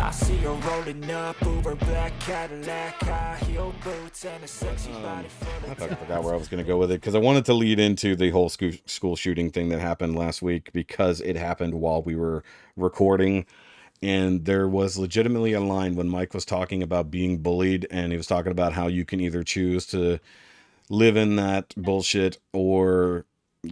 I see her rolling up, Uber black Cadillac, high heel boots, and a sexy body full of I forgot where I was going to go with it, because I wanted to lead into the whole school shooting thing that happened last week, because it happened while we were recording. And there was legitimately a line when Mike was talking about being bullied, and he was talking about how you can either choose to live in that bullshit or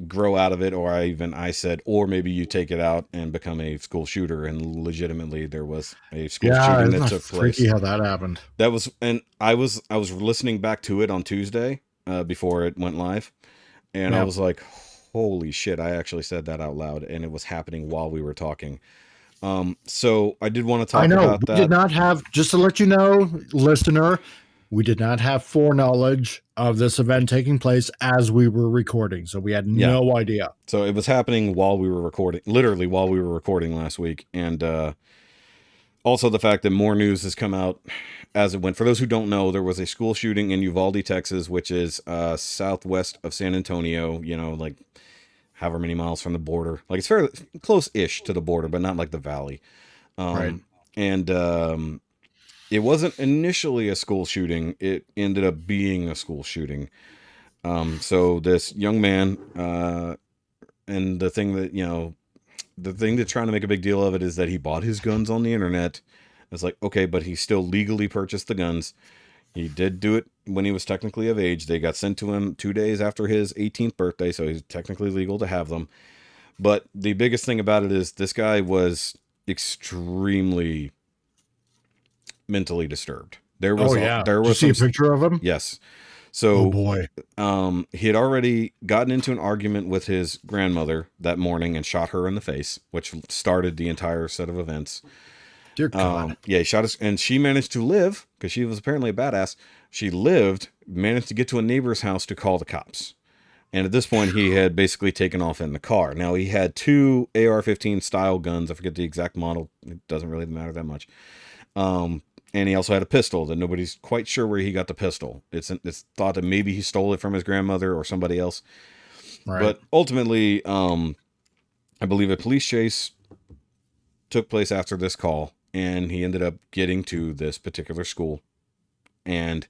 grow out of it, or I said, or maybe you take it out and become a school shooter. And legitimately there was a school shooting that took place. Freaky how that happened. That was, and I was listening back to it on Tuesday before it went live, and I was like, holy shit, I actually said that out loud, and it was happening while we were talking. So I did want to talk about that. We did not have, just to let you know, listener, we did not have foreknowledge of this event taking place as we were recording. So we had no idea. So it was happening while we were recording, literally while we were recording last week. And also the fact that more news has come out as it went. For those who don't know, there was a school shooting in Uvalde, Texas, which is southwest of San Antonio, like however many miles from the border. Like, it's fairly close-ish to the border, but not like the valley. Right. And it wasn't initially a school shooting. It ended up being a school shooting. So this young man, and the thing that's trying to make a big deal of it is that he bought his guns on the internet. It's like, okay, but he still legally purchased the guns. He did do it when he was technically of age. They got sent to him 2 days after his 18th birthday, so he's technically legal to have them. But the biggest thing about it is this guy was extremely mentally disturbed. There was Did you see a picture of him? Yes. So, oh boy. He had already gotten into an argument with his grandmother that morning and shot her in the face, which started the entire set of events. Dear God. He shot us, and she managed to live, because she was apparently a badass. She managed to get to a neighbor's house to call the cops. And at this point, he had basically taken off in the car. Now, he had 2 AR-15 style guns. I forget the exact model. It doesn't really matter that much. And he also had a pistol that nobody's quite sure where he got the pistol. It's thought that maybe he stole it from his grandmother or somebody else. Right. But ultimately, I believe a police chase took place after this call, and he ended up getting to this particular school. And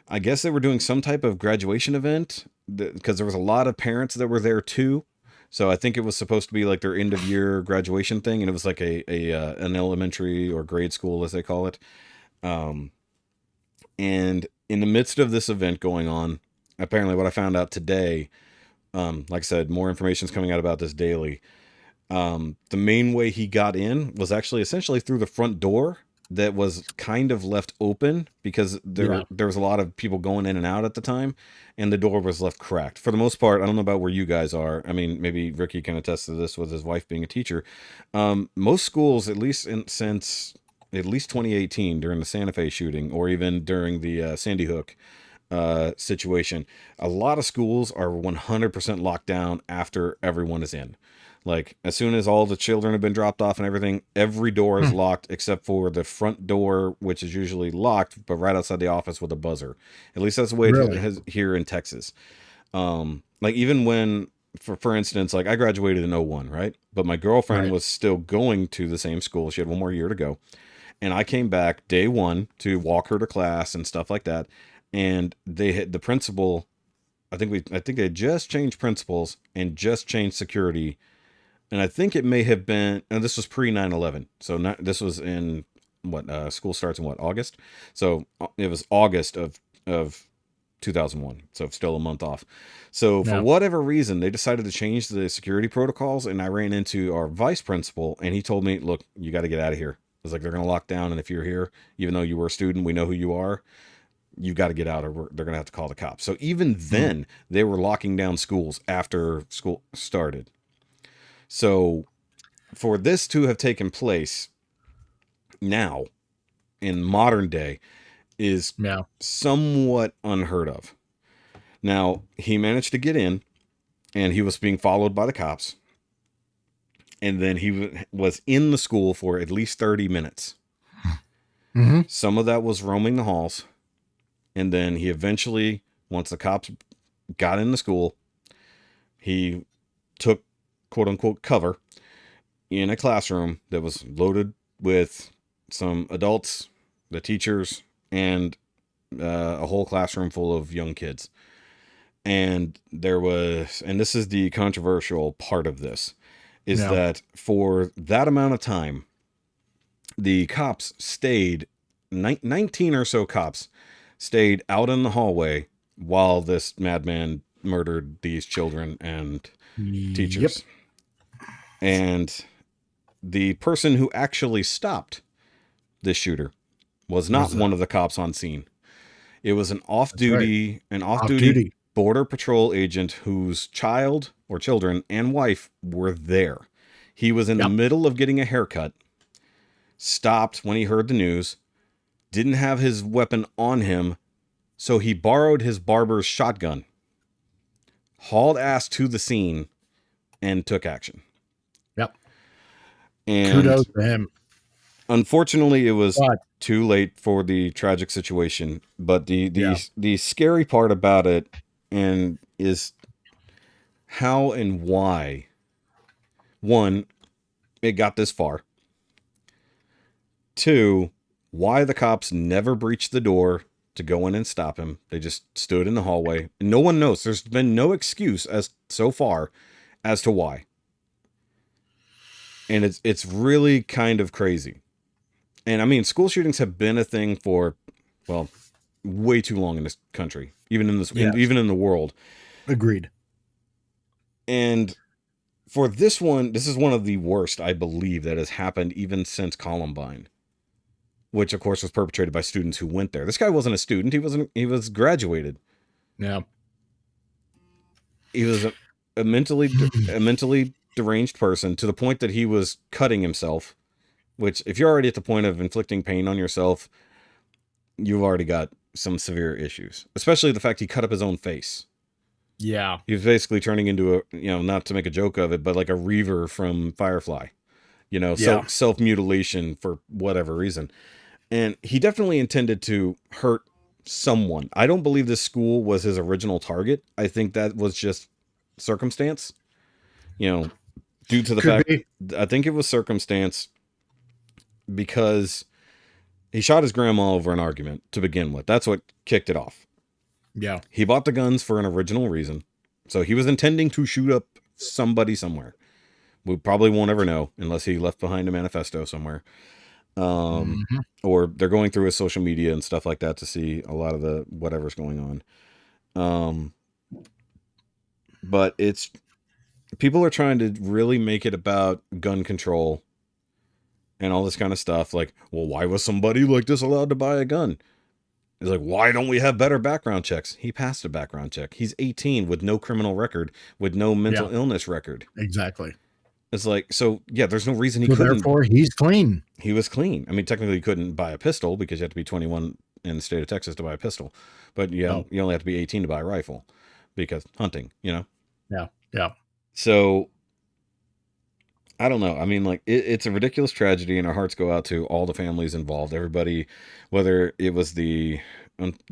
I guess they were doing some type of graduation event, because there was a lot of parents that were there too. So I think it was supposed to be like their end of year graduation thing. And it was like an elementary or grade school, as they call it. And in the midst of this event going on, apparently what I found out today, like I said, more information is coming out about this daily. The main way he got in was actually essentially through the front door that was kind of left open, because there was a lot of people going in and out at the time, and the door was left cracked. For the most part, I don't know about where you guys are. I mean, maybe Ricky can attest to this with his wife being a teacher. Most schools, at least since at least 2018, during the Santa Fe shooting, or even during the Sandy Hook situation, a lot of schools are 100% locked down after everyone is in. Like, as soon as all the children have been dropped off and everything, every door is locked except for the front door, which is usually locked, but right outside the office with a buzzer. At least that's the way it is here in Texas. Like, even when, for instance, like, I graduated in 01, right? But my girlfriend was still going to the same school. She had 1 more year to go. And I came back day 1 to walk her to class and stuff like that. And they had the principal, I think they had just changed principals and just changed security. And I think it may have been, and this was pre 9/11. So this was in school starts in August. So it was August of 2001. So still a month off. So for whatever reason, they decided to change the security protocols. And I ran into our vice principal, and he told me, look, you got to get out of here. I was like, they're going to lock down. And if you're here, even though you were a student, we know who you are. You got to get out, or they're going to have to call the cops. So even then, they were locking down schools after school started. So for this to have taken place now in modern day is somewhat unheard of. Now, he managed to get in, and he was being followed by the cops. And then he was in the school for at least 30 minutes. Mm-hmm. Some of that was roaming the halls. And then he eventually, once the cops got in the school, he took, quote unquote, cover in a classroom that was loaded with some adults, the teachers, and a whole classroom full of young kids. And this is the controversial part of this, is that for that amount of time, the cops stayed, 19 or so cops stayed out in the hallway while this madman murdered these children and teachers. And the person who actually stopped this shooter was not one of the cops on scene. It was an off-duty Border Patrol agent whose child or children and wife were there. He was in the middle of getting a haircut, stopped when he heard the news, didn't have his weapon on him, so he borrowed his barber's shotgun, hauled ass to the scene, and took action. Yep. And kudos to him. Unfortunately, it was too late for the tragic situation. But the scary part about it is how and why, one, it got this far. Two, why the cops never breached the door to go in and stop him. They just stood in the hallway. And no one knows. There's been no excuse so far as to why. And it's really kind of crazy. And I mean, school shootings have been a thing for, well, way too long in this country, even in this, even in the world. Agreed. And for this one, this is one of the worst, I believe, that has happened even since Columbine, which of course was perpetrated by students who went there. This guy wasn't a student. He was graduated. Yeah. He was a mentally deranged person to the point that he was cutting himself, which if you're already at the point of inflicting pain on yourself, you've already got some severe issues, especially the fact he cut up his own face. Yeah. He was basically turning into not to make a joke of it, but like a Reaver from Firefly, self-mutilation for whatever reason. And he definitely intended to hurt someone. I don't believe this school was his original target. I think that was just circumstance, due to the fact, I think it was circumstance because he shot his grandma over an argument to begin with. That's what kicked it off. Yeah. He bought the guns for an original reason. So he was intending to shoot up somebody somewhere. We probably won't ever know unless he left behind a manifesto somewhere. Or they're going through his social media and stuff like that to see a lot of the whatever's going on. But people are trying to really make it about gun control and all this kind of stuff. Like, well, why was somebody like this allowed to buy a gun? It's like, why don't we have better background checks? He passed a background check. He's 18 with no criminal record, with no mental illness record. Exactly. It's like, so yeah, there's no reason he couldn't. Therefore, he's clean. He was clean. I mean, technically you couldn't buy a pistol because you have to be 21 in the state of Texas to buy a pistol. But you only have to be 18 to buy a rifle because hunting, Yeah. Yeah. So I don't know. I mean, like it's a ridiculous tragedy, and our hearts go out to all the families involved. Everybody, whether it was the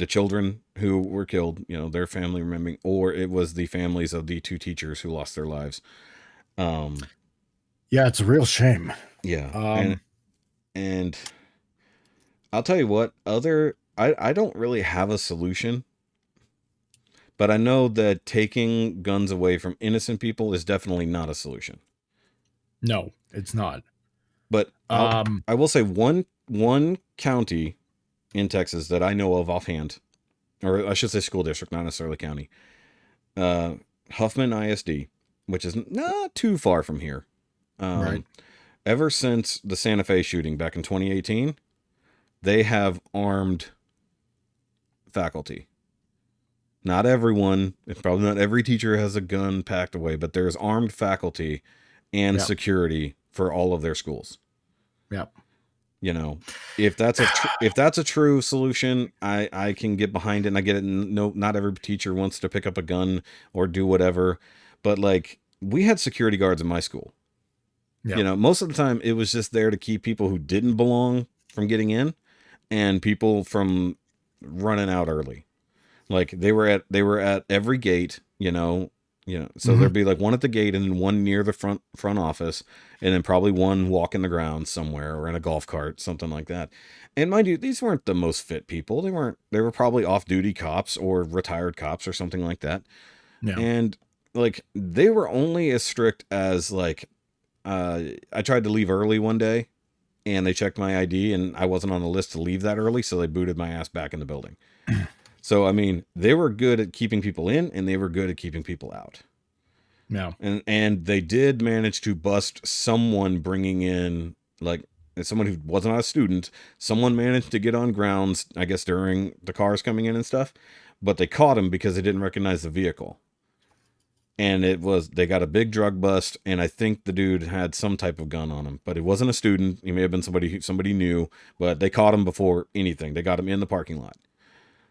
children who were killed, their family remembering, or it was the families of the two teachers who lost their lives. Yeah, it's a real shame. Yeah. And I'll tell you what, I don't really have a solution, but I know that taking guns away from innocent people is definitely not a solution. No, it's not. But I will say one county in Texas that I know of offhand, or I should say school district, not necessarily county, Huffman ISD, which is not too far from here. Right. Ever since the Santa Fe shooting back in 2018, they have armed faculty. Not everyone, probably not every teacher has a gun packed away, but there's armed faculty and security for all of their schools. Yep. If that's a true solution, I can get behind it, and I get it. No, not every teacher wants to pick up a gun or do whatever, but like we had security guards in my school. Yep. Most of the time it was just there to keep people who didn't belong from getting in and people from running out early. Like they were at every gate, So there'd be like one at the gate and then one near the front office, and then probably one walking the grounds somewhere or in a golf cart, something like that. And mind you, these weren't the most fit people. They were probably off-duty cops or retired cops or something like that. Yeah. And like they were only as strict as like I tried to leave early one day and they checked my ID and I wasn't on the list to leave that early, so they booted my ass back in the building. So, I mean, they were good at keeping people in and they were good at keeping people out. Yeah. And they did manage to bust someone bringing in, like, someone who wasn't a student. Someone managed to get on grounds, I guess, during the cars coming in and stuff. But they caught him because they didn't recognize the vehicle. And they got a big drug bust. And I think the dude had some type of gun on him. But it wasn't a student. He may have been somebody new. But they caught him before anything. They got him in the parking lot.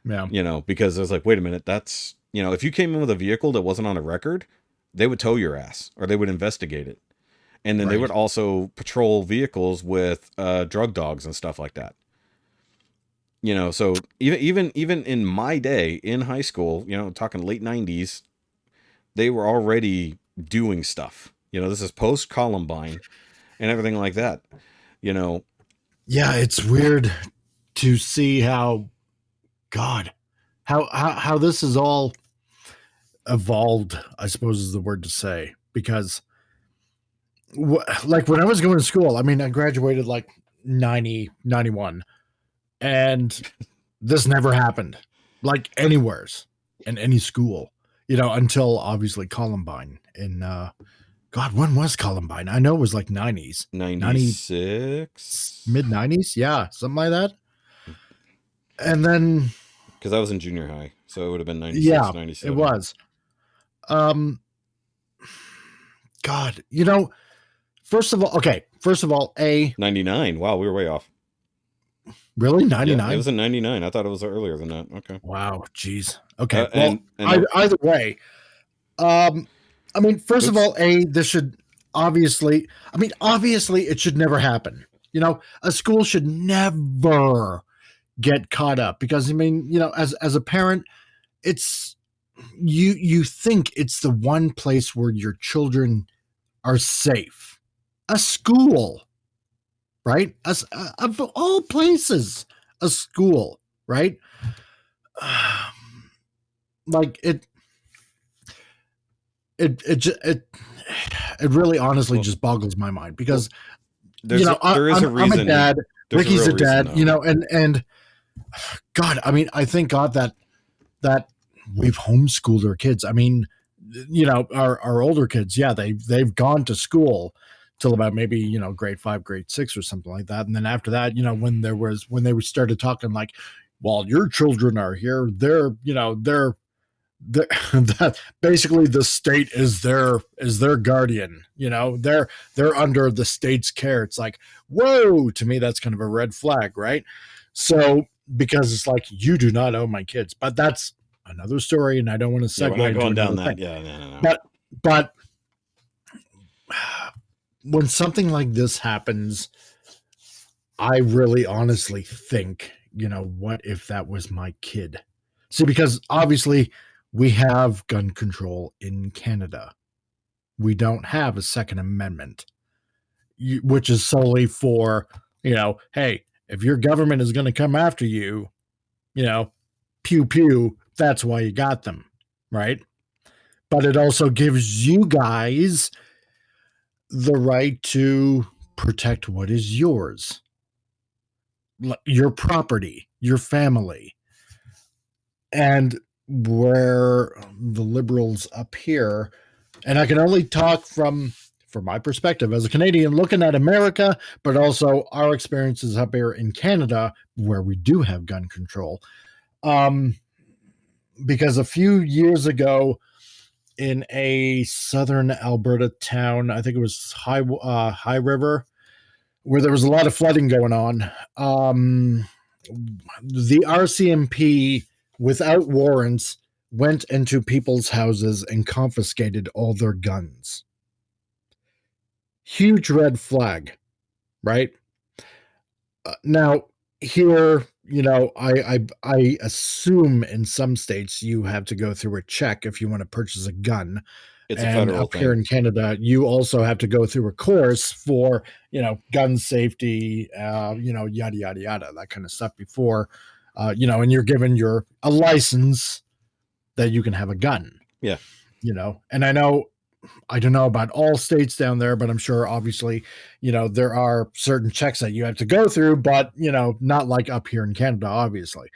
Yeah. Because I was like, wait a minute, that's, if you came in with a vehicle that wasn't on a record, they would tow your ass or they would investigate it. And then they would also patrol vehicles with drug dogs and stuff like that. So even in my day in high school, talking late 90s, they were already doing stuff. This is post Columbine and everything like that. Yeah, it's weird to see how this is all evolved, I suppose is the word to say, because like when I was going to school, I mean, I graduated like 90, 91, and this never happened like anywheres in any school, until obviously Columbine in, when was Columbine? I know it was like 90s, 96, mid 90s. Yeah. Something like that. And then, because I was in junior high, so it would have been 96, 97. It was. First of all, 99. Wow, we were way off. Really? 99? Yeah, it was in 99. I thought it was earlier than that. Okay. Wow, geez. Okay. Either way, I mean, first of all, this should obviously it should never happen. A school should never get caught up because, I mean, as a parent, it's you think it's the one place where your children are safe. A school, right? Of all places, a school, right? Like it really honestly just boggles my mind because there is a reason. I'm a dad. Ricky's a dad, though. and God, I mean, I thank God that we've homeschooled our kids. I mean, our older kids, yeah, they've gone to school till about maybe, grade 5, grade 6 or something like that. And then after that, when they started talking like, well, your children are here, they're that basically the state is their guardian, they're under the state's care. It's like, whoa, to me, that's kind of a red flag, right? So, because it's like, you do not own my kids, but that's another story. And I don't want to segue. We're not going down that. Thing. Yeah, no. But when something like this happens, I really honestly think, what if that was my kid? See, because obviously we have gun control in Canada. We don't have a Second Amendment, which is solely for, hey, if your government is going to come after you, pew, pew, that's why you got them, right? But it also gives you guys the right to protect what is yours, your property, your family. And where the liberals up here, and I can only talk from my perspective as a Canadian looking at America, but also our experiences up here in Canada where we do have gun control. Because a few years ago in a southern Alberta town, I think it was High River, where there was a lot of flooding going on, the RCMP, without warrants, went into people's houses and confiscated all their guns. Huge red flag, right? Now, here, you know, I assume in some states you have to go through a check if you want to purchase a gun. It's a And federal up here thing. in Canada, you also have to go through a course for, you know, gun safety, you know, yada, yada, yada, that kind of stuff before, you know, and you're given a license that you can have a gun, Yeah. you know, and I don't know about all states down there, but I'm sure obviously, you know, there are certain checks that you have to go through, but, you know, not like up here in Canada, obviously.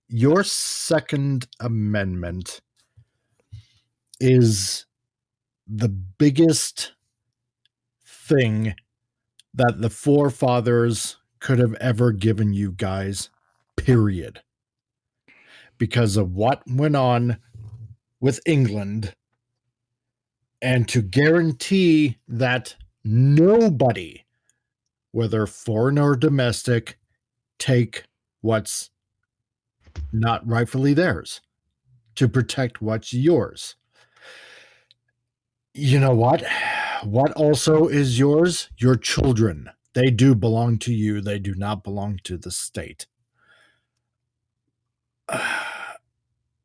Your Second Amendment is the biggest thing that the forefathers could have ever given you guys, period. Because of what went on with England, and to guarantee that nobody, whether foreign or domestic, take what's not rightfully theirs, to protect what's yours. You know what? What also is yours? Your children. They do belong to you. They do not belong to the state.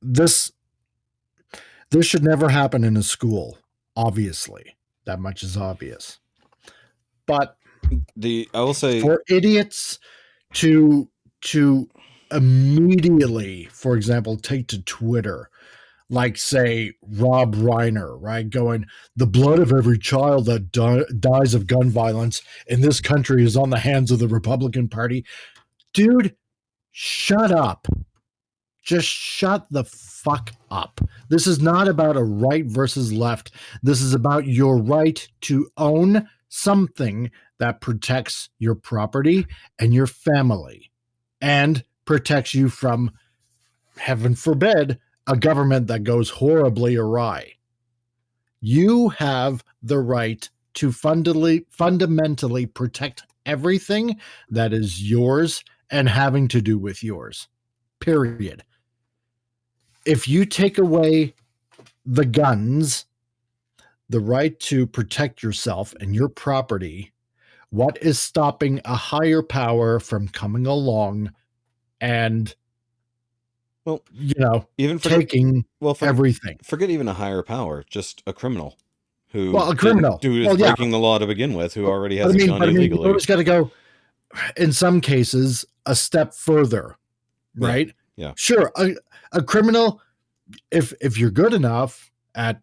This should never happen in a school, obviously. That much is obvious. But I will say, for idiots to immediately, for example, take to Twitter, like say Rob Reiner, right, going, the blood of every child that dies of gun violence in this country is on the hands of the Republican Party. Dude, shut up. Just shut the fuck up. This is not about a right versus left. This is about your right to own something that protects your property and your family and protects you from, heaven forbid, a government that goes horribly awry. You have the right to fundamentally protect everything that is yours and having to do with yours. Period. If you take away the guns, the right to protect yourself and your property, what is stopping a higher power from coming along and, well, you know, even taking everything? Forget even a higher power, just a criminal who Well, a criminal. who is Well, yeah. breaking the law to begin with, who already has But a gun you illegally. always got to go, in some cases, a step further, right? Yeah. Sure, a criminal, if you're good enough at,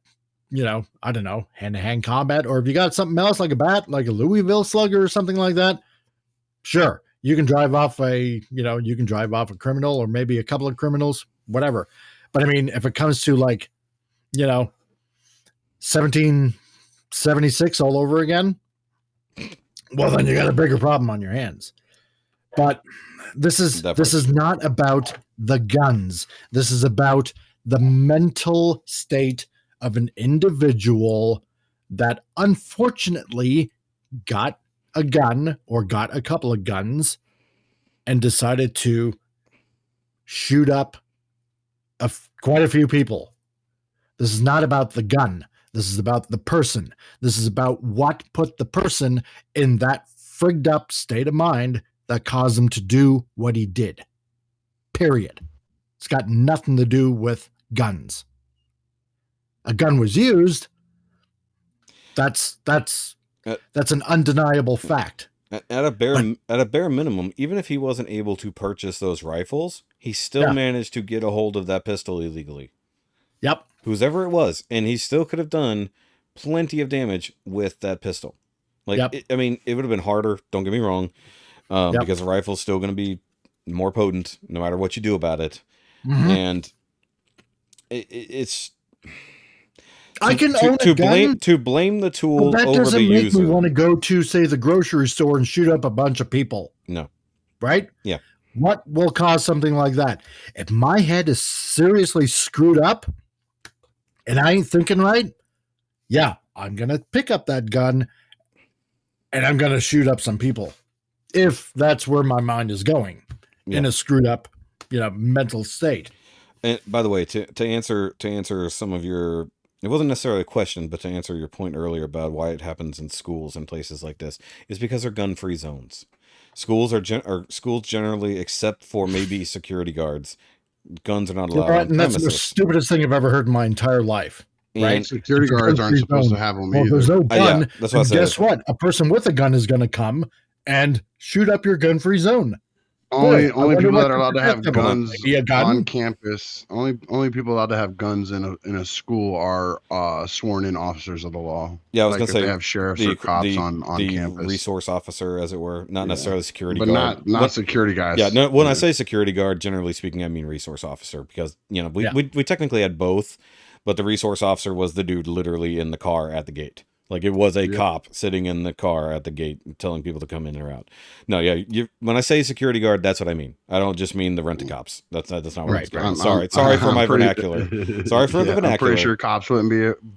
you know, I don't know, hand-to-hand combat, or if you got something else like a bat, like a Louisville Slugger or something like that, sure, you can drive off a criminal or maybe a couple of criminals, whatever. But I mean, if it comes to, like, you know, 1776 all over again, well, then you got a bigger problem on your hands. But this is not about the guns. This is about the mental state of an individual that unfortunately got a gun or got a couple of guns and decided to shoot up quite a few people. This is not about the gun. This is about the person. This is about what put the person in that frigged up state of mind that caused him to do what he did. Period. It's got nothing to do with guns. A gun was used. That's an undeniable fact. At a bare minimum, even if he wasn't able to purchase those rifles, he still managed to get a hold of that pistol illegally. Yep. Whoever it was, and he still could have done plenty of damage with that pistol. Like, I mean, it would have been harder. Don't get me wrong, because the rifle's still going to be more potent no matter what you do about it. Mm-hmm. And it's. I can own a gun. To blame the tool that over doesn't the make user. Me want to go to, say, the grocery store and shoot up a bunch of people. No. Right? Yeah. What will cause something like that? If my head is seriously screwed up and I ain't thinking right, yeah, I'm going to pick up that gun and I'm going to shoot up some people. If that's where my mind is going, in a screwed up, mental state. And by the way, to answer some of your it wasn't necessarily a question, but to answer your point earlier about why it happens in schools and places like this, is because they're gun-free zones. Schools are schools generally, except for maybe security guards, guns are not allowed Right, on and that's the premises. stupidest thing I've ever heard in my entire life. Right? And Security It's a guards aren't gun-free supposed to zone. have them Well, if either. there's no gun, yeah, that's what I then said. guess what? A person with a gun is going to come and shoot up your gun-free zone. Only Good. I only wonder people what that are allowed to have protect them. guns Maybe a gun? on campus. Only people allowed to have guns in a school are sworn in officers of the law. Yeah, I was Like gonna if say they have sheriffs or cops on campus. resource officer, as it were, not Yeah. necessarily security But guard, not security guys. Yeah, no. When I Yeah. say security guard, generally speaking, I mean resource officer, because we Yeah. we technically had both, but the resource officer was the dude literally in the car at the gate. Like it was a Yep. cop sitting in the car at the gate telling people to come in or out. No, yeah, when I say security guard, that's what I mean. I don't just mean the rent-a-cops. That's not what Right, I right. was Sorry for my vernacular. Sorry for the vernacular. I'm pretty sure cops wouldn't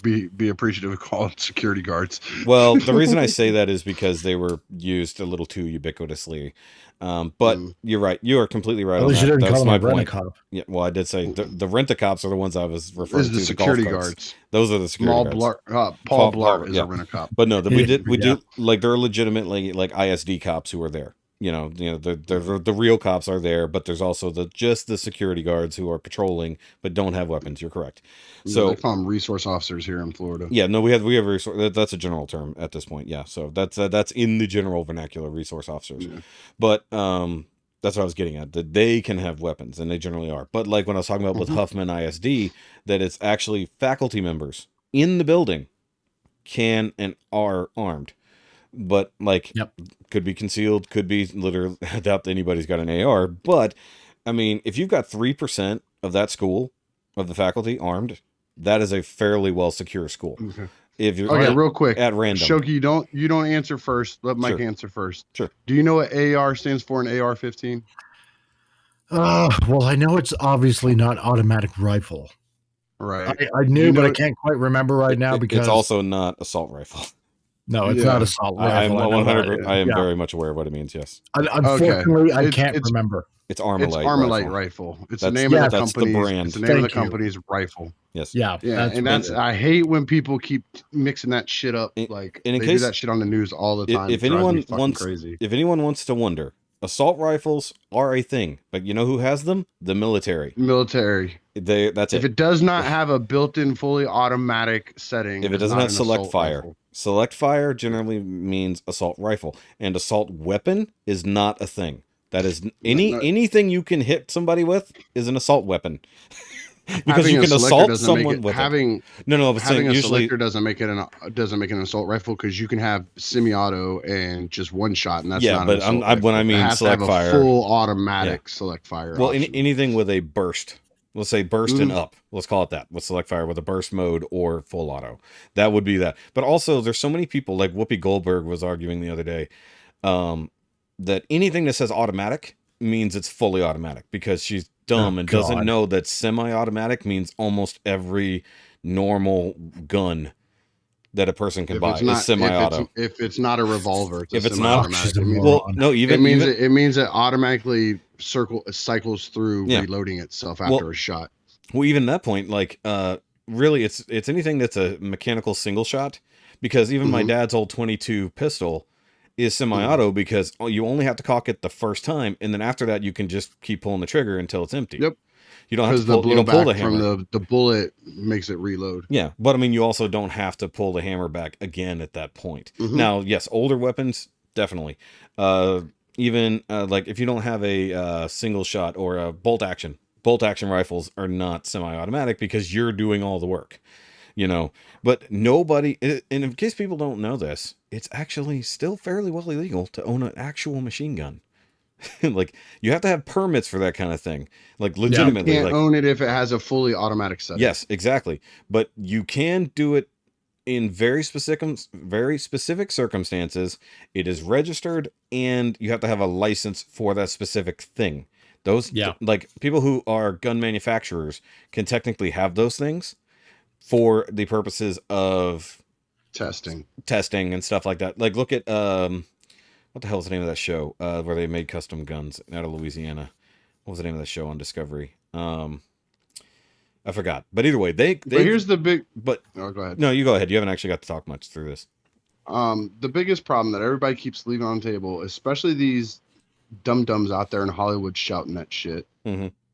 be appreciative of calling security guards. Well, the reason I say that is because they were used a little too ubiquitously. But you're right. You are completely right At on least you that. didn't That's call my them a point. rent-a-cop. Yeah, well, I did say the rent-a-cops are the ones I was referring This is to. the security golf carts. guards. Those are the security guards. Paul Blart is yeah. a rent-a-cop. But no, we Yeah. do like there are legitimately like ISD cops who are there. The real cops are there, but there's also just the security guards who are patrolling but don't have weapons. You're correct. So they call them resource officers here in Florida. yeah, no, we have resource. That's a general term at this point. Yeah, so that's in the general vernacular, resource officers. Yeah. But that's what I was getting at. That they can have weapons, and they generally are. But like when I was talking about with Huffman ISD, that it's actually faculty members in the building can and are armed. But like, could be concealed, could be literally. I doubt that anybody's got an AR. But I mean, if you've got 3% of that school of the faculty armed, that is a fairly well secure school. Okay. If you're Real quick at random, Shoki, you don't answer first. Let Mike answer first. Sure. Do you know what AR stands for in AR-15? Well, I know it's obviously not automatic rifle. Right. I knew, but I can't quite remember right now because it's also not assault rifle. No, it's not assault rifle. I'm 100. I am very much aware of what it means. Yes. Unfortunately, I can't remember. It's Armalite. It's Armalite rifle. It's the name of the that's company's. The brand. It's the name of the company's rifle. Yes. Yeah. That's I hate when people keep mixing that shit up. Like they do that shit on the news all the time. If anyone wants to wonder, assault rifles are a thing, but you know who has them? The military. That's it. If it does not have a built-in fully automatic setting, if it doesn't have select fire, select fire generally means assault rifle, and assault weapon is not a thing. That is anything you can hit somebody with is an assault weapon. Because you can assault someone with having a selector doesn't make it an assault rifle, because you can have semi-auto and just one shot, and that's not an assault rifle. When I mean select fire, full automatic select fire. Well, anything with a burst. Let's say burst and up. Let's call it that. With select fire with a burst mode or full auto. That would be that. But also, there's so many people, like Whoopi Goldberg was arguing the other day, that anything that says automatic means it's fully automatic, because she's dumb and doesn't know that semi-automatic means almost every normal gun that a person can buy is semi-auto. If it's not a revolver, if it's not, it means it automatically cycles through reloading itself after a shot. Well, even at that point, like really, it's anything that's a mechanical single shot, because even my dad's old 22 pistol is semi-auto, because you only have to cock it the first time, and then after that you can just keep pulling the trigger until it's empty. Yep. You don't have to pull, you don't pull the hammer. From the bullet makes it reload. Yeah, but I mean, you also don't have to pull the hammer back again at that point. Now, yes, older weapons definitely. Even like if you don't have a single shot or a bolt action rifles are not semi-automatic, because you're doing all the work. But nobody, and in case people don't know this, it's actually still fairly well illegal to own an actual machine gun. Like, you have to have permits for that kind of thing. Like, legitimately. You can't own it if it has a fully automatic setting. Yes, exactly. But you can do it in very specific circumstances. It is registered, and you have to have a license for that specific thing. Like, people who are gun manufacturers can technically have those things for the purposes of testing and stuff like that. Like, look at what the hell is the name of that show where they made custom guns out of Louisiana? What was the name of that show on Discovery? I forgot. But either way, but here's the big. But oh, go ahead. No, you go ahead. You haven't actually got to talk much through this. The biggest problem that everybody keeps leaving on the table, especially these dum-dums out there in Hollywood shouting that shit,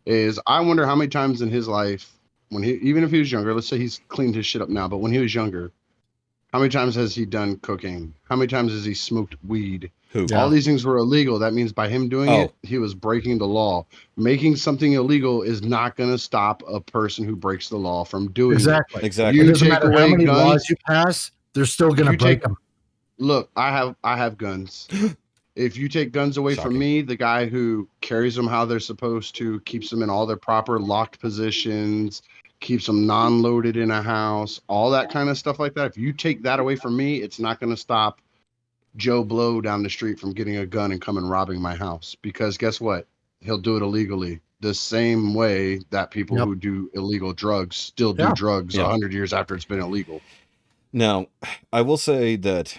is I wonder how many times in his life, even if he was younger, let's say he's cleaned his shit up now, but when he was younger, how many times has he done cocaine? How many times has he smoked weed? All these things were illegal. That means by him doing it, he was breaking the law. Making something illegal is not going to stop a person who breaks the law from doing it. Exactly. It doesn't matter how many laws you pass, they're still going to break them. Look, I have guns. If you take guns away from me, the guy who carries them how they're supposed to, keeps them in all their proper locked positions, keeps them non-loaded in a house, all that kind of stuff like that. If you take that away from me, it's not going to stop Joe Blow down the street from getting a gun and coming robbing my house. Because guess what? He'll do it illegally. The same way that people who do illegal drugs still do drugs 100 years after it's been illegal. Now, I will say that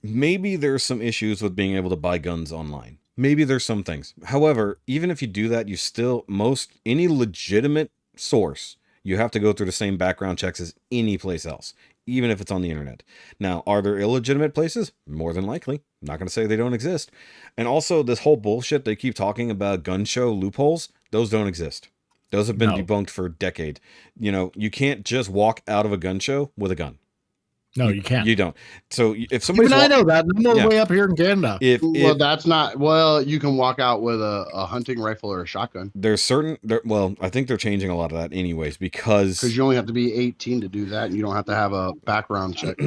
maybe there's some issues with being able to buy guns online. Maybe there's some things. However, even if you do that, you still, any legitimate source, you have to go through the same background checks as any place else, even if it's on the internet. Now, are there illegitimate places? More than likely. I'm not going to say they don't exist. And also, this whole bullshit they keep talking about gun show loopholes, those don't exist. Those have been debunked for a decade. You can't just walk out of a gun show with a gun. No, you can't. You don't. So if somebody, I know that. I'm all the way up here in Canada. That's not. Well, you can walk out with a hunting rifle or a shotgun. There's certain. I think they're changing a lot of that, anyways, because you only have to be 18 to do that, and you don't have to have a background check.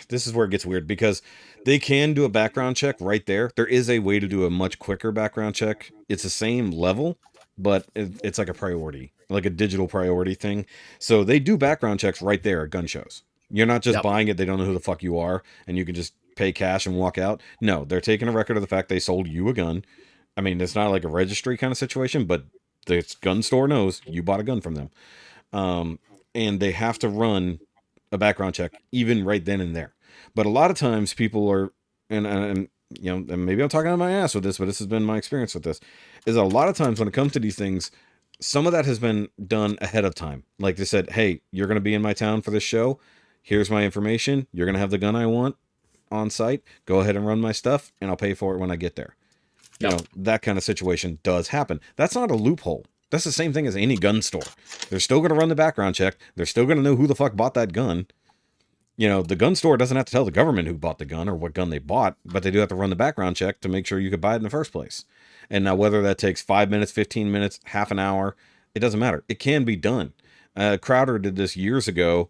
This is where it gets weird because they can do a background check right there. There is a way to do a much quicker background check. It's the same level, but it's like a priority, like a digital priority thing. So they do background checks right there at gun shows. You're not just buying it. They don't know who the fuck you are and you can just pay cash and walk out. No, they're taking a record of the fact they sold you a gun. I mean, it's not like a registry kind of situation, but the gun store knows you bought a gun from them. And they have to run a background check even right then and there. But a lot of times people are, and maybe I'm talking out my ass with this, but this has been my experience with this, is a lot of times when it comes to these things, some of that has been done ahead of time. Like they said, hey, you're going to be in my town for this show. Here's my information. You're going to have the gun I want on site. Go ahead and run my stuff, and I'll pay for it when I get there. That kind of situation does happen. That's not a loophole. That's the same thing as any gun store. They're still going to run the background check. They're still going to know who the fuck bought that gun. The gun store doesn't have to tell the government who bought the gun or what gun they bought, but they do have to run the background check to make sure you could buy it in the first place. And now whether that takes 5 minutes, 15 minutes, half an hour, it doesn't matter. It can be done. Crowder did this years ago,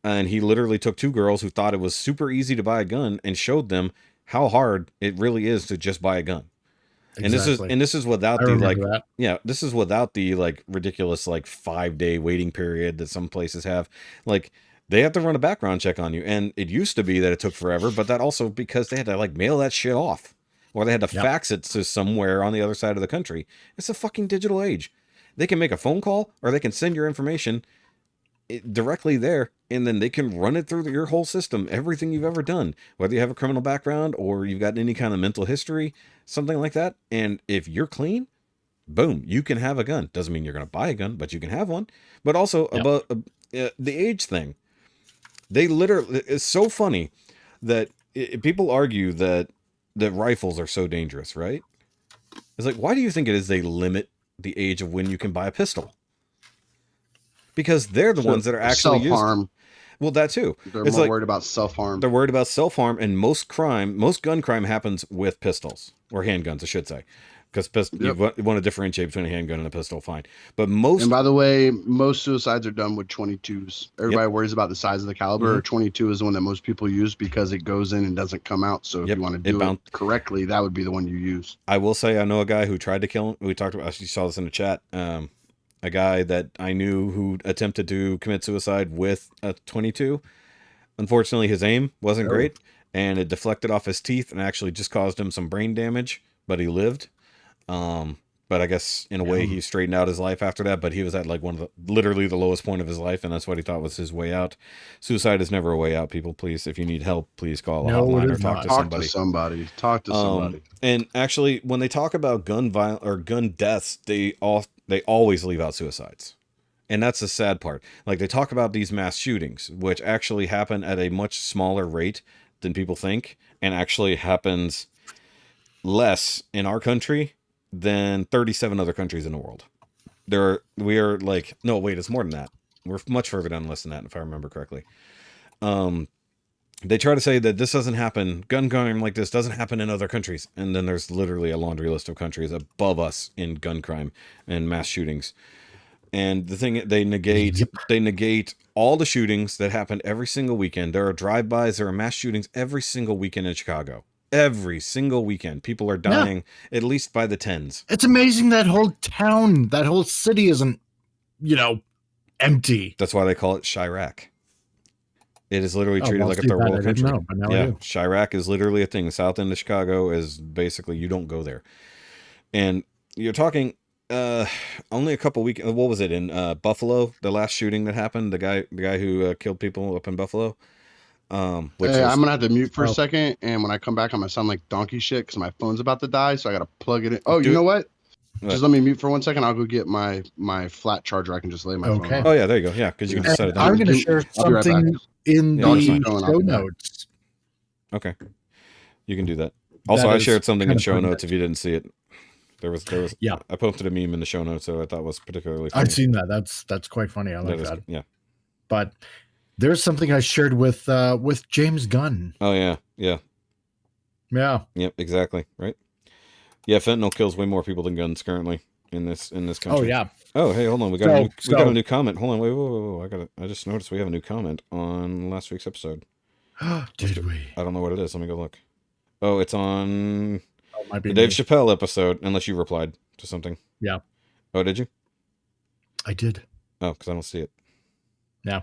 and he literally took two girls who thought it was super easy to buy a gun and showed them how hard it really is to just buy a gun. Exactly. And this is without this is without the ridiculous 5-day waiting period that some places have. They have to run a background check on you. And it used to be that it took forever, but that also because they had to mail that shit off. Or they had to fax it to somewhere on the other side of the country. It's a fucking digital age. They can make a phone call or they can send your information directly there, and then they can run it through your whole system, everything you've ever done, whether you have a criminal background or you've got any kind of mental history, something like that. And if you're clean, boom, you can have a gun. Doesn't mean you're going to buy a gun, but you can have one. But also about the age thing. They literally, it's so funny that people argue that rifles are so dangerous, right? It's like, why do you think it is they limit the age of when you can buy a pistol? Because they're the ones that are actually self-harm. Well, that too. They're more worried about self-harm. They're worried about self-harm, and most gun crime happens with pistols, or handguns, I should say. Because you want to differentiate between a handgun and a pistol, fine. But and by the way, most suicides are done with 22s. Everybody worries about the size of the caliber. Mm-hmm. 22 is the one that most people use because it goes in and doesn't come out. So if you want to do it correctly, that would be the one you use. I will say I know a guy who tried to kill him. We talked about, you saw this in the chat. A guy that I knew who attempted to commit suicide with a 22. Unfortunately, his aim wasn't great, and it deflected off his teeth and actually just caused him some brain damage, but he lived. But I guess in a way he straightened out his life after that, but he was at literally the lowest point of his life, and that's what he thought was his way out. Suicide is never a way out, people. Please, if you need help, please call a hotline or talk to somebody. Talk to somebody. And actually, when they talk about gun violence or gun deaths, they They always leave out suicides. And that's the sad part. Like, they talk about these mass shootings, which actually happen at a much smaller rate than people think, and actually happens less in our country than 37 other countries in the world. We are like, no, wait, it's more than that. We're much further down the list than that, if I remember correctly. They try to say that this doesn't happen, gun crime like this doesn't happen in other countries. And then there's literally a laundry list of countries above us in gun crime and mass shootings. And the thing, they negate all the shootings that happen every single weekend. There are drive-bys, there are mass shootings every single weekend in Chicago. Every single weekend. People are dying at least by the tens. It's amazing that whole town, that whole city isn't, empty. That's why they call it Chirac. It is literally treated like a third world country. Yeah, Chirac is literally a thing. The south end of Chicago is basically, you don't go there. And you're talking only a couple weeks. What was it in Buffalo? The last shooting that happened. The guy who killed people up in Buffalo. I'm gonna have to mute for a second, and when I come back, I'm gonna sound like donkey shit because my phone's about to die, so I gotta plug it in. Oh, you know what? Just let me mute for 1 second. I'll go get my flat charger. I can just lay my phone on. Oh yeah, there you go. Yeah, because you can just set it down. I'm gonna share something in the show notes. Okay, you can do that. Also, I shared something in show notes if you didn't see it. There was I posted a meme in the show notes, so I thought it was particularly funny. I've seen that. That's quite funny. I like that. Yeah. But there's something I shared with James Gunn. Oh yeah. Yep, exactly. Right. Yeah, fentanyl kills way more people than guns currently in this country. Oh yeah. Oh hey, hold on. We got a new comment. Hold on, wait. I just noticed we have a new comment on last week's episode. Did we? I don't know what it is. Let me go look. Oh, it's on the Dave Chappelle episode, unless you replied to something. Yeah. Oh, did you? I did. Oh, because I don't see it. Yeah.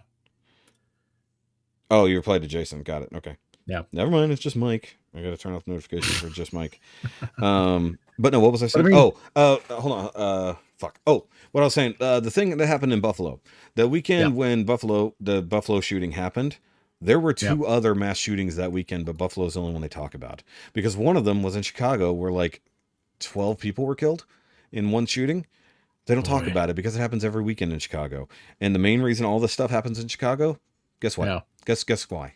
Oh, you replied to Jason. Got it. Okay. Yeah. Never mind. It's just Mike. I got to turn off notifications for just Mike. But no, what was I saying? Hold on. Fuck. Oh, what I was saying. The thing that happened in Buffalo, the weekend when the Buffalo shooting happened, there were two other mass shootings that weekend, but Buffalo's the only one they talk about. Because one of them was in Chicago where like 12 people were killed in one shooting. They don't talk about it because it happens every weekend in Chicago. And the main reason all this stuff happens in Chicago, guess what? Yeah. Guess why?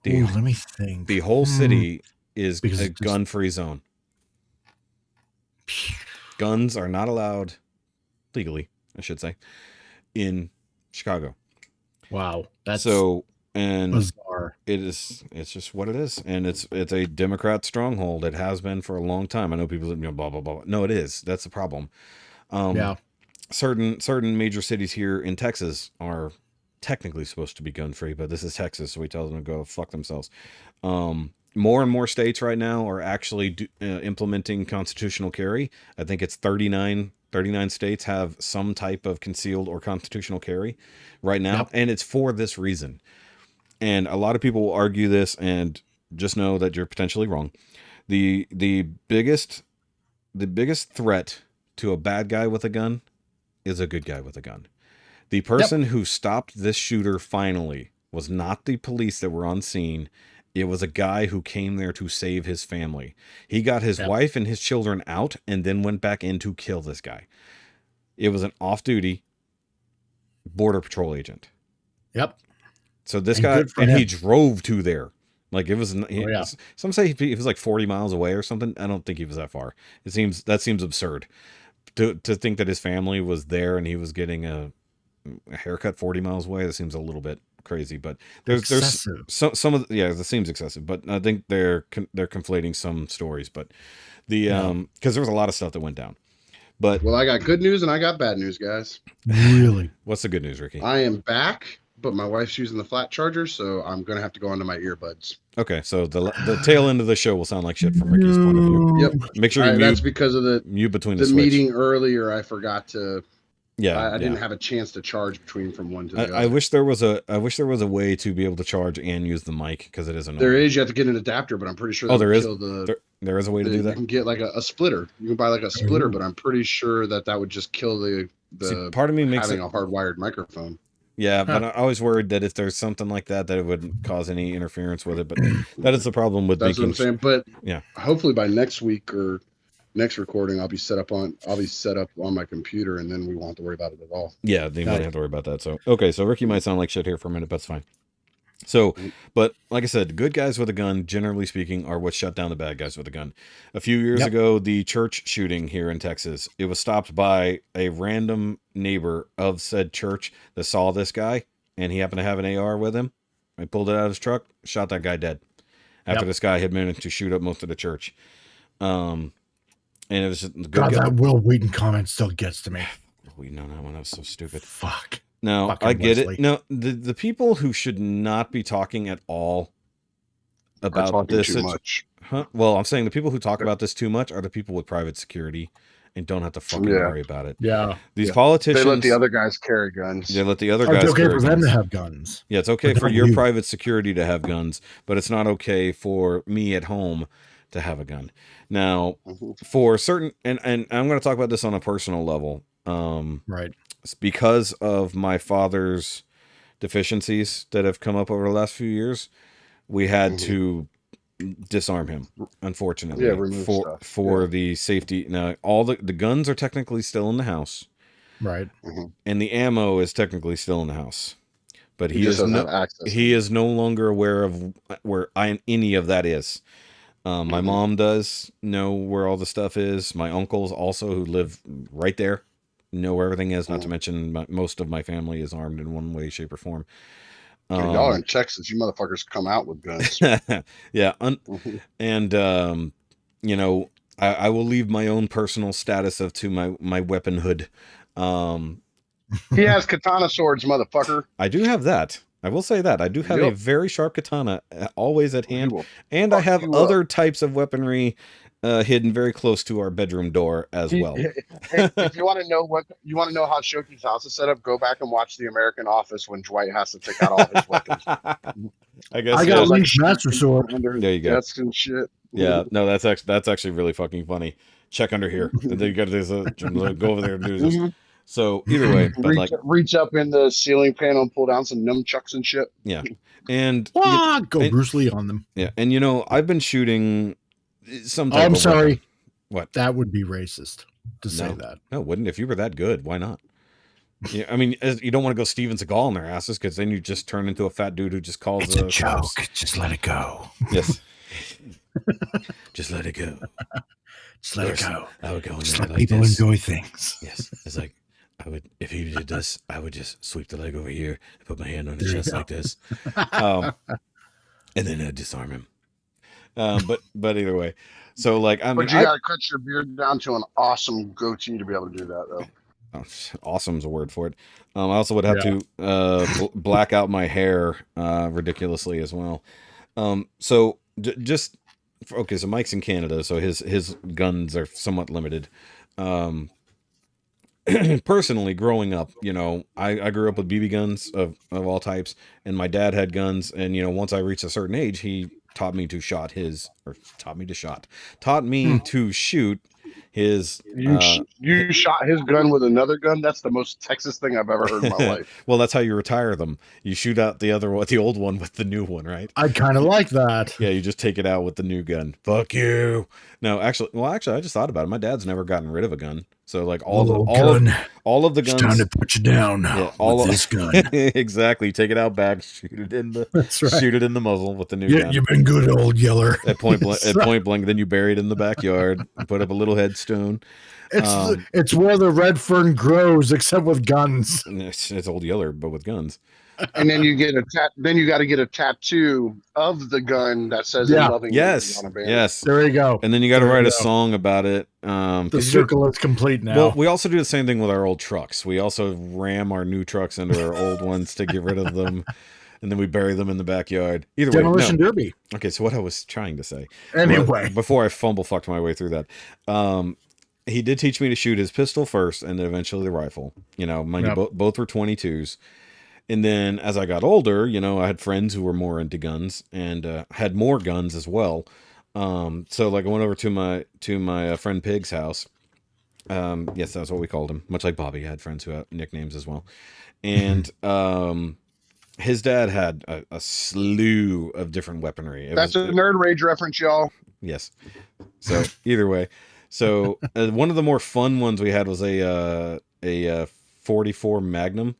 Let me think. The whole city is a gun-free zone. Guns are not allowed legally, I should say, in Chicago. Wow, that's bizarre. It's just what it is, and it's a Democrat stronghold. It has been for a long time. I know people blah blah blah. No, it is. That's the problem. Certain major cities here in Texas are technically supposed to be gun free, but this is Texas, so we tell them to go fuck themselves. More and more states right now are actually implementing constitutional carry. I think it's 39 states have some type of concealed or constitutional carry right now. And it's for this reason. And a lot of people will argue this, and just know that you're potentially wrong. The biggest threat to a bad guy with a gun is a good guy with a gun. The person who stopped this shooter finally was not the police that were on scene. It was a guy who came there to save his family. He got his wife and his children out and then went back in to kill this guy. It was an off-duty border patrol agent. Yep. So this guy, and he drove to there. Like it was, some say he was like 40 miles away or something. I don't think he was that far. That seems absurd to think that his family was there and he was getting a haircut 40 miles away. That seems a little bit crazy, but there's some of that seems excessive, but I think they're conflating some stories, but because there was a lot of stuff that went down. But I got good news and I got bad news, guys. Really? What's the good news, Ricky? I am back, but my wife's using the flat charger, so I'm gonna have to go onto my earbuds. Okay, so the tail end of the show will sound like shit from Ricky's point of view. Yep. Make sure you mute. That's because of the between the switch. meeting earlier. I forgot to. Yeah, I didn't have a chance to charge from one to the other. I wish there was a way to be able to charge and use the mic because it is annoying. There is. You have to get an adapter, but I'm pretty sure. There is. There is a way to do that. You can get like a splitter. You can buy like a splitter, but I'm pretty sure that would just kill the. See, part of me makes having a hardwired microphone. Yeah, but I was worried that if there's something like that it wouldn't cause any interference with it. But that is the problem with. That's what I'm saying. But hopefully by next week or next recording, I'll be set up on my computer, and then we won't have to worry about it at all. Yeah, they won't have to worry about that. So okay, so Ricky might sound like shit here for a minute, but that's fine. So, but like I said, good guys with a gun, generally speaking, are what shut down the bad guys with a gun. A few years ago, the church shooting here in Texas, it was stopped by a random neighbor of said church that saw this guy, and he happened to have an AR with him. He pulled it out of his truck, shot that guy dead. After this guy had managed to shoot up most of the church. And it was just God, that Will Wheaton comment still gets to me. We know that one. That was so stupid. Fuck. No, Fucking I get Wesley. it. No, the people who should not be talking at all about this too much. Huh? Well, I'm saying the people who talk about this too much are the people with private security and don't have to fucking worry about it. Yeah. These politicians, they let the other guys carry guns. They let the other It's guys okay carry for them guns. to have guns. Yeah, it's okay But for not your you. private security to have guns, but it's not okay for me at home to have a gun. Now, for certain, and I'm going to talk about this on a personal level. Right. It's because of my father's deficiencies that have come up over the last few years. We had to disarm him, unfortunately, remove for the safety. Now, all the guns are technically still in the house, Right. and the ammo is technically still in the house, but He just doesn't have access. he is no longer aware of where any of that is. My mom does know where all the stuff is. My uncles also, who live right there, know where everything is. Not to mention most of my family is armed in one way, shape, or form. Y'all are in Texas. You motherfuckers come out with guns. Yeah. And, you know, I will leave my own personal status to my weaponhood. He has katana swords, motherfucker. I do have that. I will say that. I do have a very sharp katana always at hand. And I have other types of weaponry hidden very close to our bedroom door as well. If you want to know how Shoky's house is set up, go back and watch The American Office when Dwight has to take out all his weapons. I guess I got Link's Master Sword. Under his There you go. desk and shit. Yeah, no, that's actually really fucking funny. Check under here. And then you got to go over there and do this. So either way, but reach up in the ceiling panel and pull down some nunchucks and shit. Yeah, and Go Bruce Lee on them. Yeah, and you know, I've been shooting some. I'm sorry. Weapon. What? That would be racist to say that. No, wouldn't. If you were that good, why not? Yeah, I mean, you don't want to go Steven Seagal in their asses, because then you just turn into a fat dude who just calls. It's a joke. Just let it go. Yes. Just let it go. Just let it go. I would go in Just there let like people this. enjoy things. Yes, it's like if he did this, I would just sweep the leg over here and put my hand on his chest like this, and then I'd disarm him. But either way, so like But you gotta cut your beard down to an awesome goatee to be able to do that, though. Awesome's a word for it. I also would have to black out my hair ridiculously as well. So just okay. So Mike's in Canada, so his guns are somewhat limited. Personally, growing up, you know, I grew up with BB guns of all types, and my dad had guns, and you know, once I reached a certain age, he taught me to shoot his You shot his gun with another gun? That's the most Texas thing I've ever heard in my life. Well, that's how you retire them. You shoot out the old one with the new one, right? I kind of like that. Yeah, you just take it out with the new gun. Fuck you. No, actually, I just thought about it. My dad's never gotten rid of a gun. So like all of the guns. It's time to put you down. Yeah, with this gun. Exactly. Take it out back, shoot it in the muzzle with the new gun. You've been good, old yeller. At point blank, then you bury it in the backyard, put up a little headstone. It's where the red fern grows, except with guns. It's Old Yeller, but with guns. And then you get then you got to get a tattoo of the gun that says "Loving yes, on a banner. Yes. There you go. And then you got to write a song about it. The circle is complete now. Well, we also do the same thing with our old trucks. We also ram our new trucks into our old ones to get rid of them, and then we bury them in the backyard. Either way, Demolition Derby. Okay, so what I was trying to say. Anyway, before I fucked my way through that. He did teach me to shoot his pistol first, and then eventually the rifle. You know, mind you, both were 22s. And then as I got older, you know, I had friends who were more into guns and had more guns as well. So like I went over to my friend Pig's house. Yes, that's what we called him. Much like Bobby had friends who had nicknames as well. And his dad had a slew of different weaponry. That's a Nerd Rage reference, y'all. Yes. So either way. So one of the more fun ones we had was a 44 Magnum,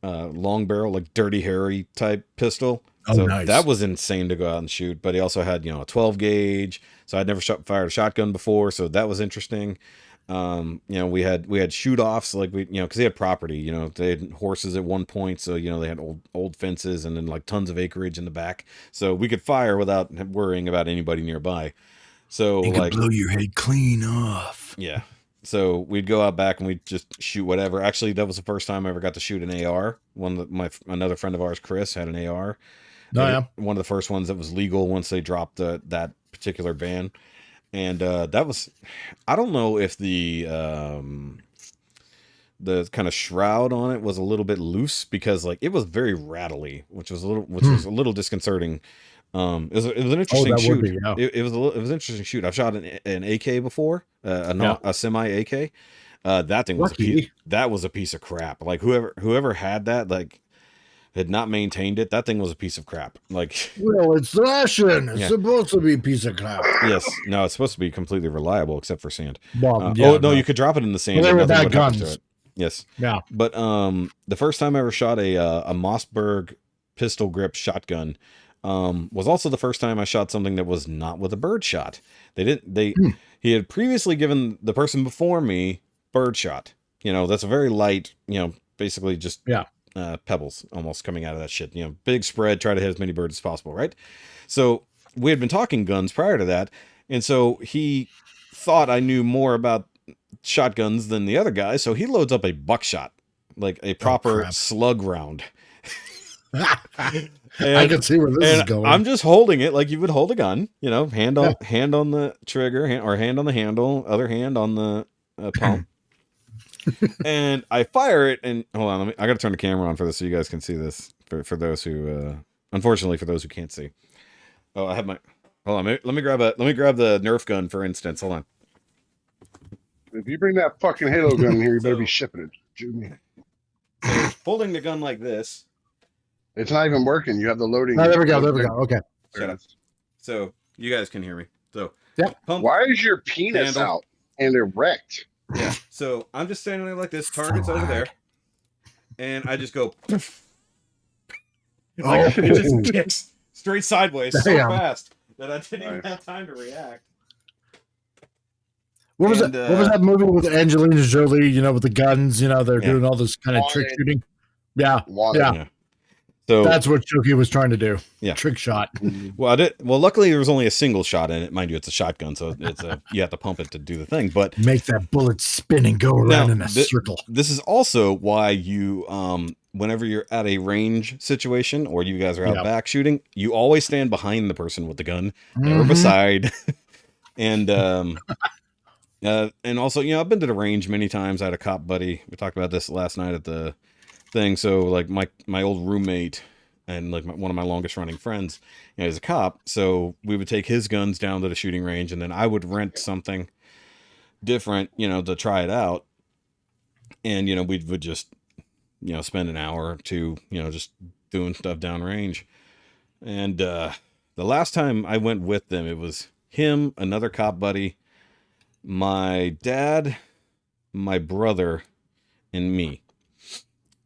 long barrel, like Dirty Harry type pistol. Oh, So nice. that was insane to go out and shoot. But he also had, a 12 gauge. So I'd never fired a shotgun before, so that was interesting. We had shoot offs, like because they had property. They had horses at one point, so they had old fences and then like tons of acreage in the back, so we could fire without worrying about anybody nearby. So You could blow your head clean off. Yeah. So we'd go out back and we'd just shoot whatever. Actually, that was the first time I ever got to shoot an AR. Another friend of ours, Chris, had an AR. Oh, yeah. One of the first ones that was legal once they dropped that particular ban. And that was, I don't know if the kind of shroud on it was a little bit loose, because like it was very rattly, which was a little disconcerting. It was an interesting shoot. Yeah. It was an interesting shoot. I've shot an AK before, a semi AK. That thing was that was a piece of crap. Like whoever had that, like, had not maintained it. That thing was a piece of crap. Like, well, it's Russian. It's supposed to be a piece of crap. Yes, no, it's supposed to be completely reliable except for sand. Well, you could drop it in the sand. Well, they were nothing bad would happen to guns. it. Yes. Yeah. But the first time I ever shot a Mossberg pistol grip shotgun was also the first time I shot something that was not with a bird shot. He had previously given the person before me bird shot. That's a very light, basically just pebbles almost coming out of that shit. Big spread, try to hit as many birds as possible, right? So we had been talking guns prior to that, and so he thought I knew more about shotguns than the other guy, so he loads up a buckshot, like a proper slug round. I can see where this is going. I'm just holding it like you would hold a gun, hand on the trigger, or hand on the handle, other hand on the pump. And I fire it, and hold on, I got to turn the camera on for this so you guys can see this. For those who, unfortunately, for those who can't see. Oh, I have my. Hold on, let me grab the Nerf gun for instance. Hold on. If you bring that fucking Halo gun in here, you better be shipping it. Jimmy. So, holding the gun like this. It's not even working. You have the loading. Oh, there we go. Okay. Shut up. So you guys can hear me. So pump. Why is your penis out and erect? Yeah. So I'm just standing there like this. Target's over there, and I just go. Like, it just kicks straight sideways so fast that I didn't even have time to react. What was that movie with Angelina Jolie? With the guns. They're doing all this kind of trick shooting. Yeah. So that's what SHOKY was trying to do. Yeah. Trick shot. Well, luckily there was only a single shot in it. Mind you, it's a shotgun, so you have to pump it to do the thing. But make that bullet spin and go around in a circle. This is also why you, whenever you're at a range situation or you guys are out back shooting, you always stand behind the person with the gun, never beside. And also, I've been to the range many times. I had a cop buddy. We talked about this last night at the thing. So like my old roommate and like one of my longest running friends, is a cop. So we would take his guns down to the shooting range, and then I would rent something different, to try it out. And, we would just, spend an hour or two, just doing stuff downrange. And the last time I went with them, it was him, another cop buddy, my dad, my brother, and me.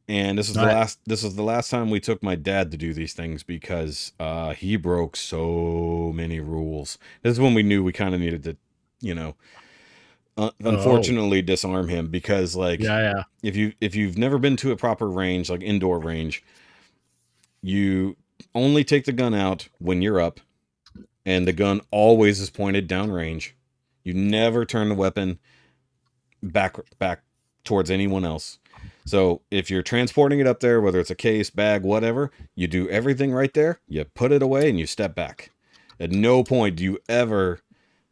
And this was the last time we took my dad to do these things, because he broke so many rules. This is when we knew we kind of needed to, unfortunately disarm him, because if you've never been to a proper range, like indoor range, you only take the gun out when you're up, and the gun always is pointed downrange. You never turn the weapon back towards anyone else. So if you're transporting it up there, whether it's a case, bag, whatever, you do everything right there. You put it away and you step back. At no point do you ever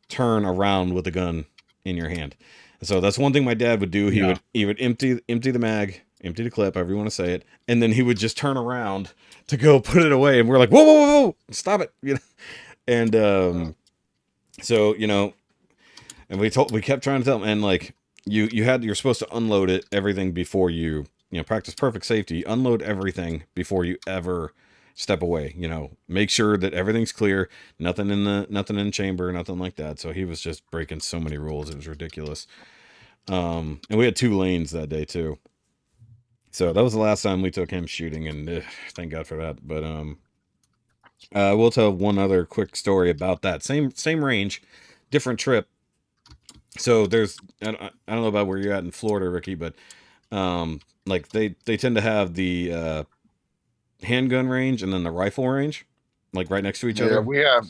turn around with the gun in your hand. So that's one thing my dad would do. He would empty the mag, empty the clip, however you want to say it, and then he would just turn around to go put it away. And we're like, whoa, whoa, whoa, stop it, And so and we kept trying to tell him, and like. You're supposed to unload everything before you practice perfect safety. Unload everything before you ever step away, make sure that everything's clear, nothing in the chamber, nothing like that. So he was just breaking so many rules. It was ridiculous. And we had 2 lanes that day too. So that was the last time we took him shooting, and thank God for that. But we'll tell one other quick story about that. Same range, different trip. So there's, I don't know about where you're at in Florida, Ricky, but like they tend to have the handgun range and then the rifle range, like right next to each other. We have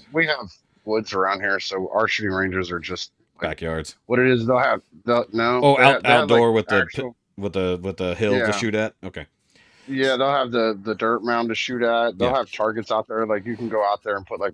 woods around here, so our shooting ranges are just like, backyards. What it is, they'll have outdoor like with actual, with the hill to shoot at. Okay. Yeah, they'll have the dirt mound to shoot at. They'll Yeah. have targets out there. Like you can go out there and put like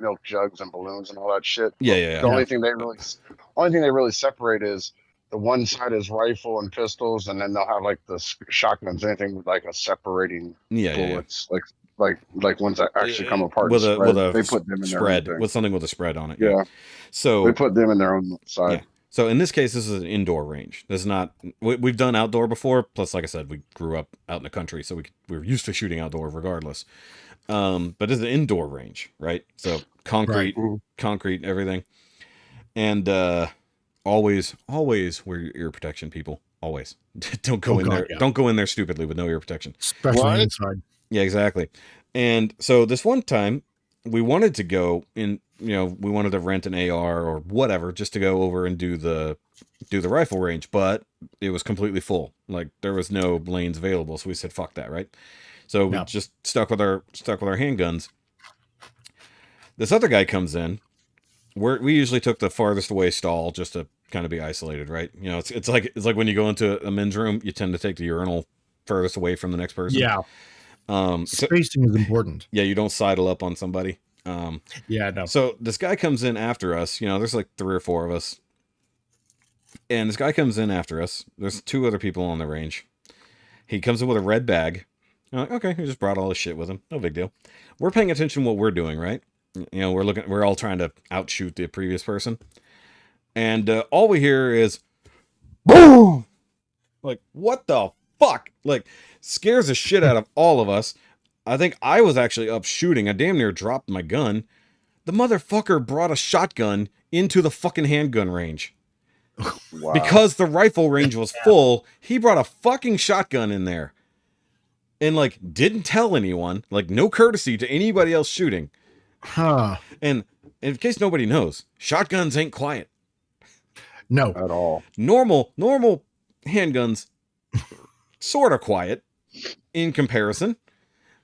milk jugs and balloons and all that shit. Yeah. The only thing they really separate is the one side is rifle and pistols, and then they'll have like the shotguns. Anything with like a separating bullets, like ones that actually come apart. With a they put them in spread their own with something with a spread on it. Yeah. So they put them in their own side. Yeah. So in this case, this is an indoor range. This is not. We've done outdoor before. Plus, like I said, we grew up out in the country, so we were used to shooting outdoor regardless. But it's an indoor range, right? So concrete, everything, and always wear your ear protection, people. Always don't go in there. Yeah. Don't go in there stupidly with no ear protection, especially inside. Yeah, exactly. And so this one time, we wanted to go in. We wanted to rent an AR or whatever just to go over and do the rifle range, but it was completely full. Like there was no lanes available, so we said fuck that, right? So we just stuck with our handguns. This other guy comes in. We usually took the farthest away stall just to kind of be isolated, right? It's like when you go into a men's room, you tend to take the urinal furthest away from the next person. Yeah. Spacing is important. Yeah, you don't sidle up on somebody. No. So this guy comes in after us. There's like 3 or 4 of us, and this guy comes in after us. There's 2 other people on the range. He comes in with a red bag. I'm like, okay, he just brought all his shit with him. No big deal. We're paying attention to what we're doing, right? We're all trying to outshoot the previous person, and all we hear is boom. Like, what the fuck? Like, scares the shit out of all of us. I think I was actually up shooting. I damn near dropped my gun. The motherfucker brought a shotgun into the fucking handgun range. Wow. Because the rifle range was full, he brought a fucking shotgun in there. And, like, didn't tell anyone. Like, no courtesy to anybody else shooting. Huh. And in case nobody knows, shotguns ain't quiet. No. At all. Normal handguns, sort of quiet in comparison.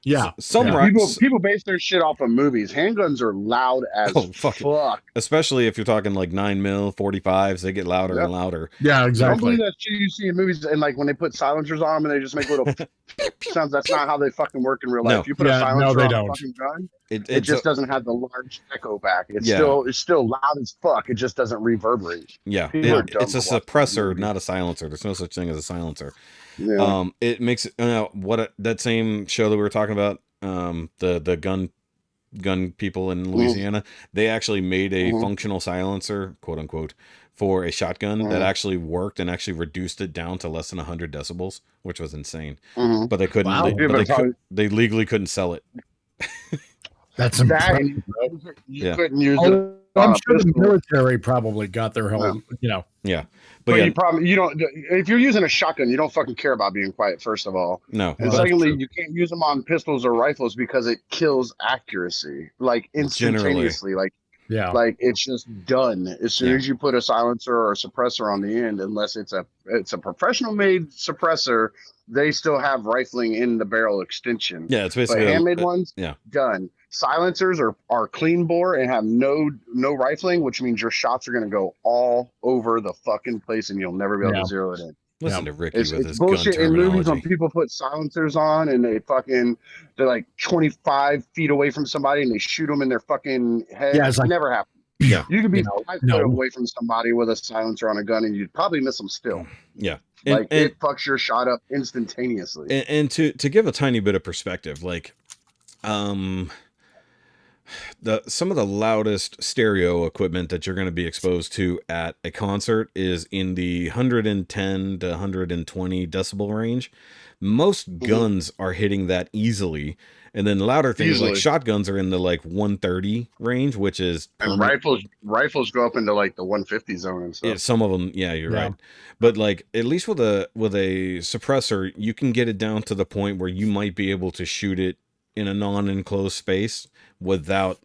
Yeah. People base their shit off of movies. Handguns are loud as fuck. Especially if you're talking like 9mm, 45s, they get louder and louder. Yeah, exactly. Don't believe that shit you see in movies, and like when they put silencers on them and they just make little sounds. That's not how they fucking work in real life. No. If you put a silencer on don't. a fucking gun, it just doesn't have the large echo back. It's still loud as fuck. It just doesn't reverberate. Yeah, it's a suppressor, not a silencer. There's no such thing as a silencer. Yeah. It makes that same show that we were talking about, the gun people in Louisiana, they actually made a functional silencer, quote unquote, for a shotgun that actually worked and actually reduced it down to less than 100 decibels, which was insane. But they couldn't. Wow. They legally couldn't sell it. That's impressive. You couldn't use it. I'm sure the military probably got their whole, Yeah. But you don't, if you're using a shotgun, you don't fucking care about being quiet, first of all. No. And secondly, you can't use them on pistols or rifles because it kills accuracy, like instantaneously. Generally. Like it's just done as soon as you put a silencer or a suppressor on the end, unless it's a professional made suppressor, they still have rifling in the barrel extension. Yeah, it's basically but handmade ones, done. Silencers are clean bore and have no rifling, which means your shots are going to go all over the fucking place and you'll never be able to zero it in. Listen to Ricky with his bullshit gun in terminology. movies when people put silencers on and they're like 25 feet away from somebody and they shoot them in their fucking head. Yeah, it's like, never happened. Yeah, you could be 5 foot away from somebody with a silencer on a gun and you'd probably miss them still. Yeah. It fucks your shot up instantaneously. And to give a tiny bit of perspective, like, some of the loudest stereo equipment that you're going to be exposed to at a concert is in the 110 to 120 decibel range. Most guns are hitting that easily. And then louder things like Easily. shotguns are in the like 130 range, which is And rifles go up into like the 150 zone and stuff. yeah, some of them, yeah, you're Yeah. right. But like at least with a suppressor, you can get it down to the point where you might be able to shoot it in a non-enclosed space without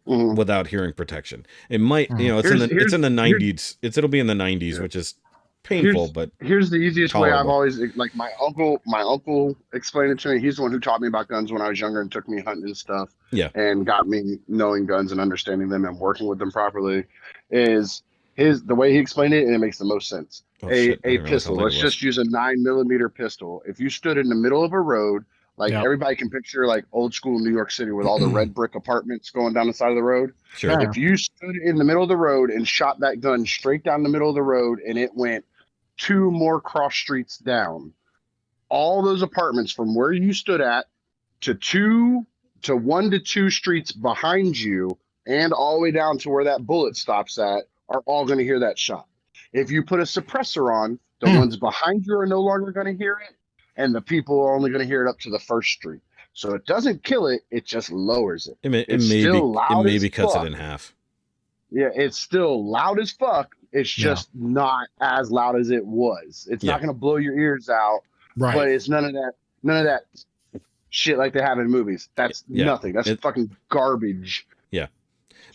hearing protection. It might, you know, it's in the 90s. It'll be in the 90s, which is painful, but here's the easiest way I've tolerable. always like my uncle explained it to me. He's the one who taught me about guns when I was younger and took me hunting and stuff. Yeah. And got me knowing guns and understanding them and working with them properly. Is the way he explained it, and it makes the most sense. Oh, a shit, I didn't realize pistol. how big Let's it was. just use a 9mm pistol. If you stood in the middle of a road, like Yep. everybody can picture like old school New York City with all the red brick apartments going down the side of the road. Sure. Yeah. If you stood in the middle of the road and shot that gun straight down the middle of the road and it went 2 more cross streets down, all those apartments from where you stood at to 1 to 2 streets behind you and all the way down to where that bullet stops at are all going to hear that shot. If you put a suppressor on, the ones behind you are no longer going to hear it, and the people are only going to hear it up to the first street. So it doesn't kill it; it just lowers it. It maybe cuts it in half. Yeah, it's still loud as fuck. It's just not as loud as it was. It's not going to blow your ears out, Right. but it's none of that shit like they have in movies. That's nothing. That's fucking garbage. Yeah.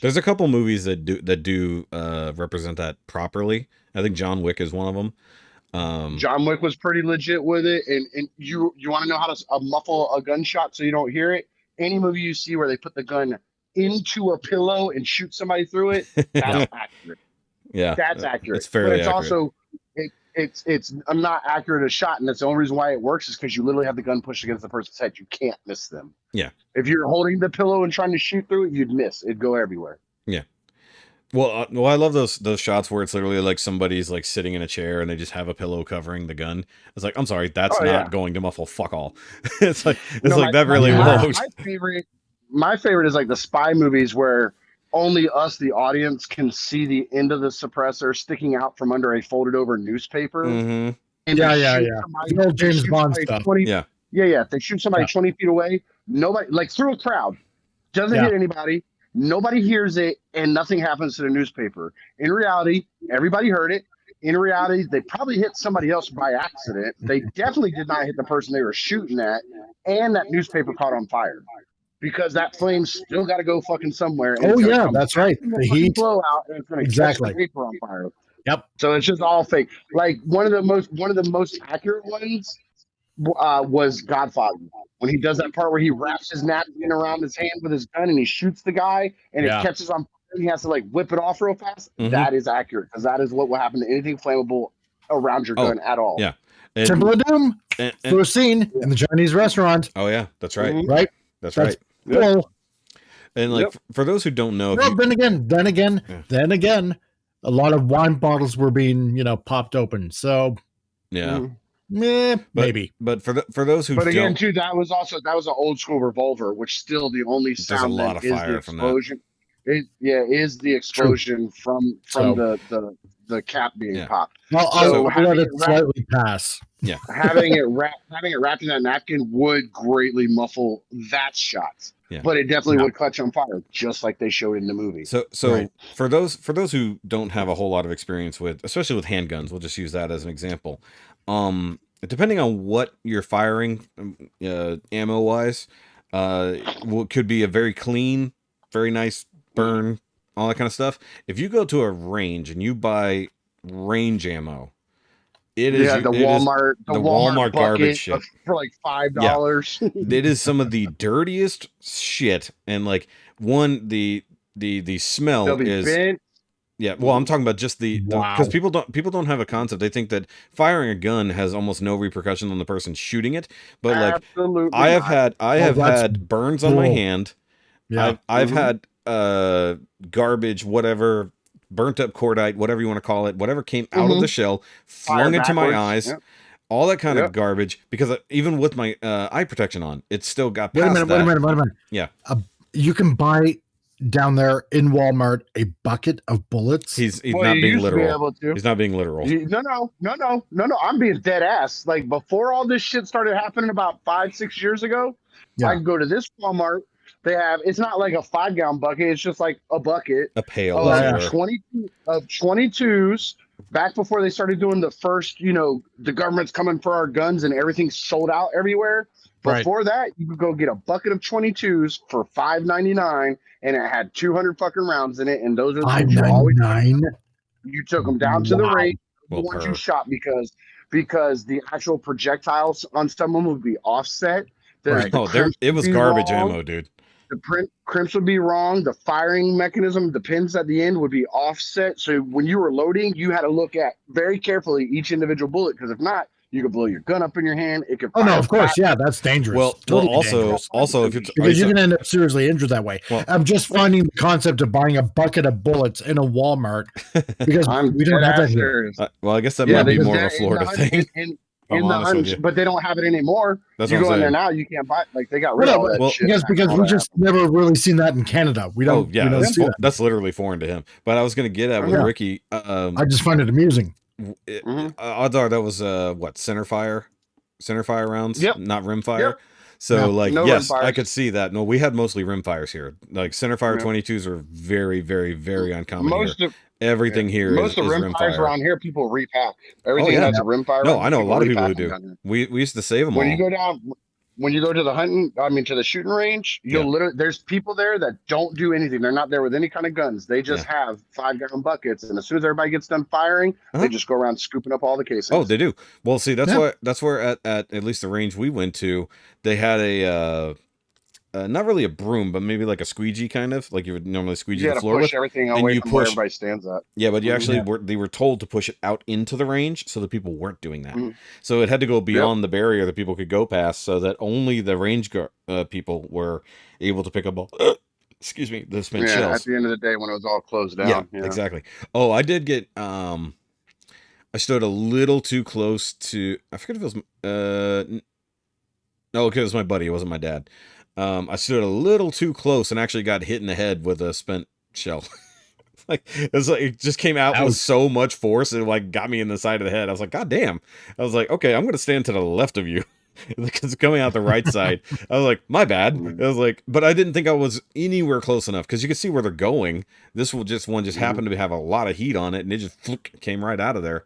There's a couple movies that do represent that properly. I think John Wick is one of them. John Wick was pretty legit with it, and you want to know how to muffle a gunshot so you don't hear it? Any movie you see where they put the gun into a pillow and shoot somebody through it, that's accurate. Yeah, that's accurate. It's fairly accurate. Also it's I'm not accurate as a shot, and that's the only reason why it works is because you literally have the gun pushed against the person's head. You can't miss them. Yeah. If you're holding the pillow and trying to shoot through it, you'd miss. It'd go everywhere. Yeah. Well, I love those shots where it's literally like somebody's like sitting in a chair and they just have a pillow covering the gun. It's like, I'm sorry, that's not going to muffle fuck all. It's like that really won't. My favorite is like the spy movies where only us, the audience, can see the end of the suppressor sticking out from under a folded over newspaper. Mm-hmm. And The old James Bond stuff. If they shoot somebody 20 feet away, nobody, like through a crowd, doesn't hit anybody. Nobody hears it, and nothing happens to the newspaper. In reality, everybody heard it. In reality, they probably hit somebody else by accident. They definitely did not hit the person they were shooting at, and that newspaper caught on fire because that flame still got to go fucking somewhere. Oh yeah, that's right. The heat blow out, and it's going to catch the paper on fire. Yep. So it's just all fake. Like one of the most accurate ones was Godfather, when he does that part where he wraps his napkin around his hand with his gun and he shoots the guy and it catches on fire and he has to like whip it off real fast. That is accurate because that is what will happen to anything flammable around your gun at all. Yeah. Temple of Doom for a scene in the Chinese restaurant. Oh yeah, that's right. Right. That's right. Cool. And like for those who don't know, then again, a lot of wine bottles were being popped open. So maybe. But for those who but again don't, too, that was an old school revolver, which still the only sound there's a lot of fire from that. Is the explosion from the cap being popped. I'll let it slightly pass. Yeah, having it wrapped in that napkin would greatly muffle that shot. Yeah. But it definitely would catch on fire, just like they showed in the movie. So for those who don't have a whole lot of experience with, especially with handguns, we'll just use that as an example. Depending on what you're firing, ammo wise, could be a very clean, very nice burn, all that kind of stuff. If you go to a range and you buy range ammo, the Walmart garbage shit for like $5. Yeah. It is some of the dirtiest shit, and like the smell is bent. Yeah, well, I'm talking about just because people don't have a concept. They think that firing a gun has almost no repercussion on the person shooting it, but like I have had burns on my hand. Yeah, I've had garbage, whatever, burnt up cordite, whatever you want to call it, whatever came out of the shell, flung into my eyes, all that kind of garbage. Because even with my eye protection on, it still got past Wait a minute. Yeah, you can buy down there in Walmart a bucket of bullets. He's not being literal. He's not being literal. No. I'm being dead ass. Like before all this shit started happening about 5-6 years ago, Yeah. I can go to this Walmart. They have, it's not like a 5-gallon bucket. It's just like a bucket A pail, of as it were. 22s. Back before they started doing the first, the government's coming for our guns and everything's sold out everywhere. Right. Before that, you could go get a bucket of 22s for $5.99, and it had 200 fucking rounds in it. And those are the things you always you took them down to the range, the ones you shot, because the actual projectiles on some of them would be offset. It was garbage ammo, dude. The crimps would be wrong. The firing mechanism, the pins at the end would be offset. So when you were loading, you had to look at very carefully each individual bullet, because if not, you could blow your gun up in your hand. It could. Oh no, of course, yeah, that's dangerous. Well, totally also, if because you can end up seriously injured that way. Well, I'm just finding the concept of buying a bucket of bullets in a Walmart because we don't have that here. Well, I guess that might be more of a Florida thing. But they don't have it anymore. That's you what go I'm in there saying. now, you can't buy. Like they got rid of all that shit. Because we just never really seen that in Canada. We don't. Yeah, we don't see that. That's literally foreign to him. But I was going to get at with Ricky. I just find it amusing. Odds are that was center fire rounds, not rimfire. Yep. So no yes, rimfires. I could see that. No, we had mostly rimfires here. Like centerfire 22s are very, very, very uncommon here. Everything here most is of rimfires around here, people repack everything that's a rimfire. No, I know a lot of people who do. We used to save them when all. you go down. When you go to to the shooting range, there's people there that don't do anything. They're not there with any kind of guns. They just have 5-gallon buckets, and as soon as everybody gets done firing, they just go around scooping up all the casings. Oh, they do. Well, see, that's where at least the range we went to, they had a not really a broom, but maybe like a squeegee kind of, like you would normally squeegee the floor push with. Everything away from where everybody stands at. Yeah, but you actually they were told to push it out into the range, so the people weren't doing that. So it had to go beyond the barrier that people could go past, so that only the range people were able to pick up all, excuse me, the spent shells. At the end of the day when it was all closed down. Yeah, exactly. Oh, I did get I stood a little too close to, I forget if it was no, okay, it was my buddy, it wasn't my dad. I stood a little too close and actually got hit in the head with a spent shell. It just came out with so much force, it got me in the side of the head. I was like, God damn. I was like, okay, I'm gonna stand to the left of you. Because it's coming out the right side. I was like, my bad. I was like, but I didn't think I was anywhere close enough, because you can see where they're going. This one just happened to have a lot of heat on it, and it just came right out of there.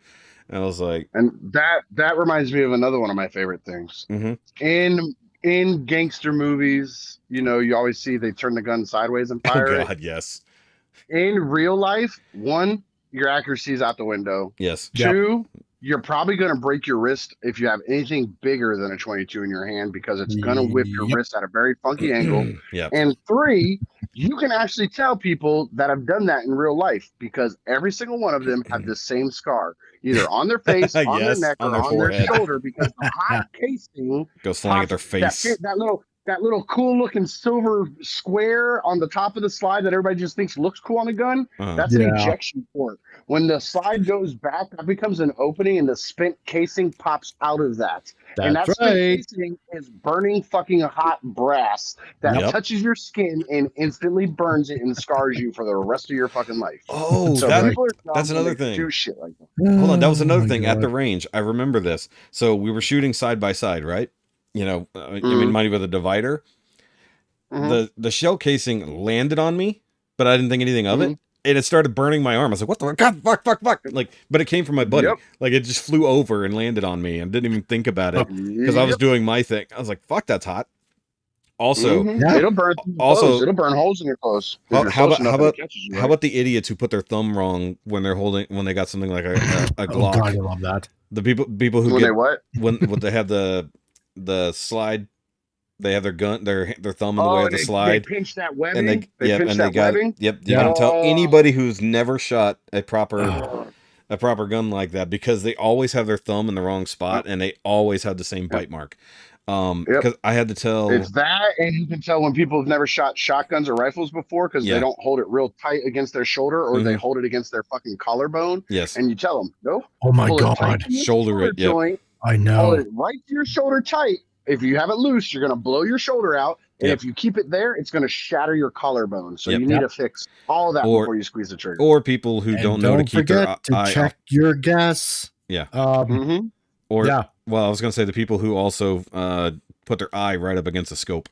And I was like, and that reminds me of another one of my favorite things. In gangster movies, you always see they turn the gun sideways and fire it. Oh God, yes. In real life, one, your accuracy is out the window. Yes. Two, you're probably going to break your wrist if you have anything bigger than a 22 in your hand, because it's going to whip your wrist at a very funky angle. And three, you can actually tell people that have done that in real life, because every single one of them have the same scar, either on their face, on their neck, or on their shoulder, because the hot casing goes flying at their face. That little cool looking silver square on the top of the slide that everybody just thinks looks cool on a gun. That's an ejection port. When the slide goes back, that becomes an opening, and the spent casing pops out of that. And that spent casing is burning fucking hot brass that touches your skin and instantly burns it and scars you for the rest of your fucking life. Oh, so that's another thing. Do shit like that. Hold on, that was another thing at the range. I remember this. So we were shooting side by side, right? I mean, money with a divider. The shell casing landed on me, but I didn't think anything of it. And it started burning my arm. I was like, what the God, fuck. But it came from my buddy. It just flew over and landed on me and didn't even think about it, because I was doing my thing. I was like, fuck, that's hot. Also, it'll burn it'll burn holes in your clothes. How about the idiots who put their thumb wrong when they got something like a Glock? Oh God, I love that. The people who when they have the slide, they have their gun, their thumb in the way of the slide. They pinch that webbing. And they got webbing. You can tell anybody who's never shot a proper gun like that, because they always have their thumb in the wrong spot, and they always have the same bite mark. Because I had to tell. It's that, and you can tell when people have never shot shotguns or rifles before, because they don't hold it real tight against their shoulder, or they hold it against their fucking collarbone. Yes. And you tell them, no. Oh my God. Shoulder it. Joint, I know. Hold it right to your shoulder tight. If you have it loose, you're going to blow your shoulder out. And if you keep it there, it's going to shatter your collarbone. So you need to fix all that before you squeeze the trigger. Or people who don't know to keep their eye check your gas. Yeah. Well, I was going to say the people who also put their eye right up against the scope.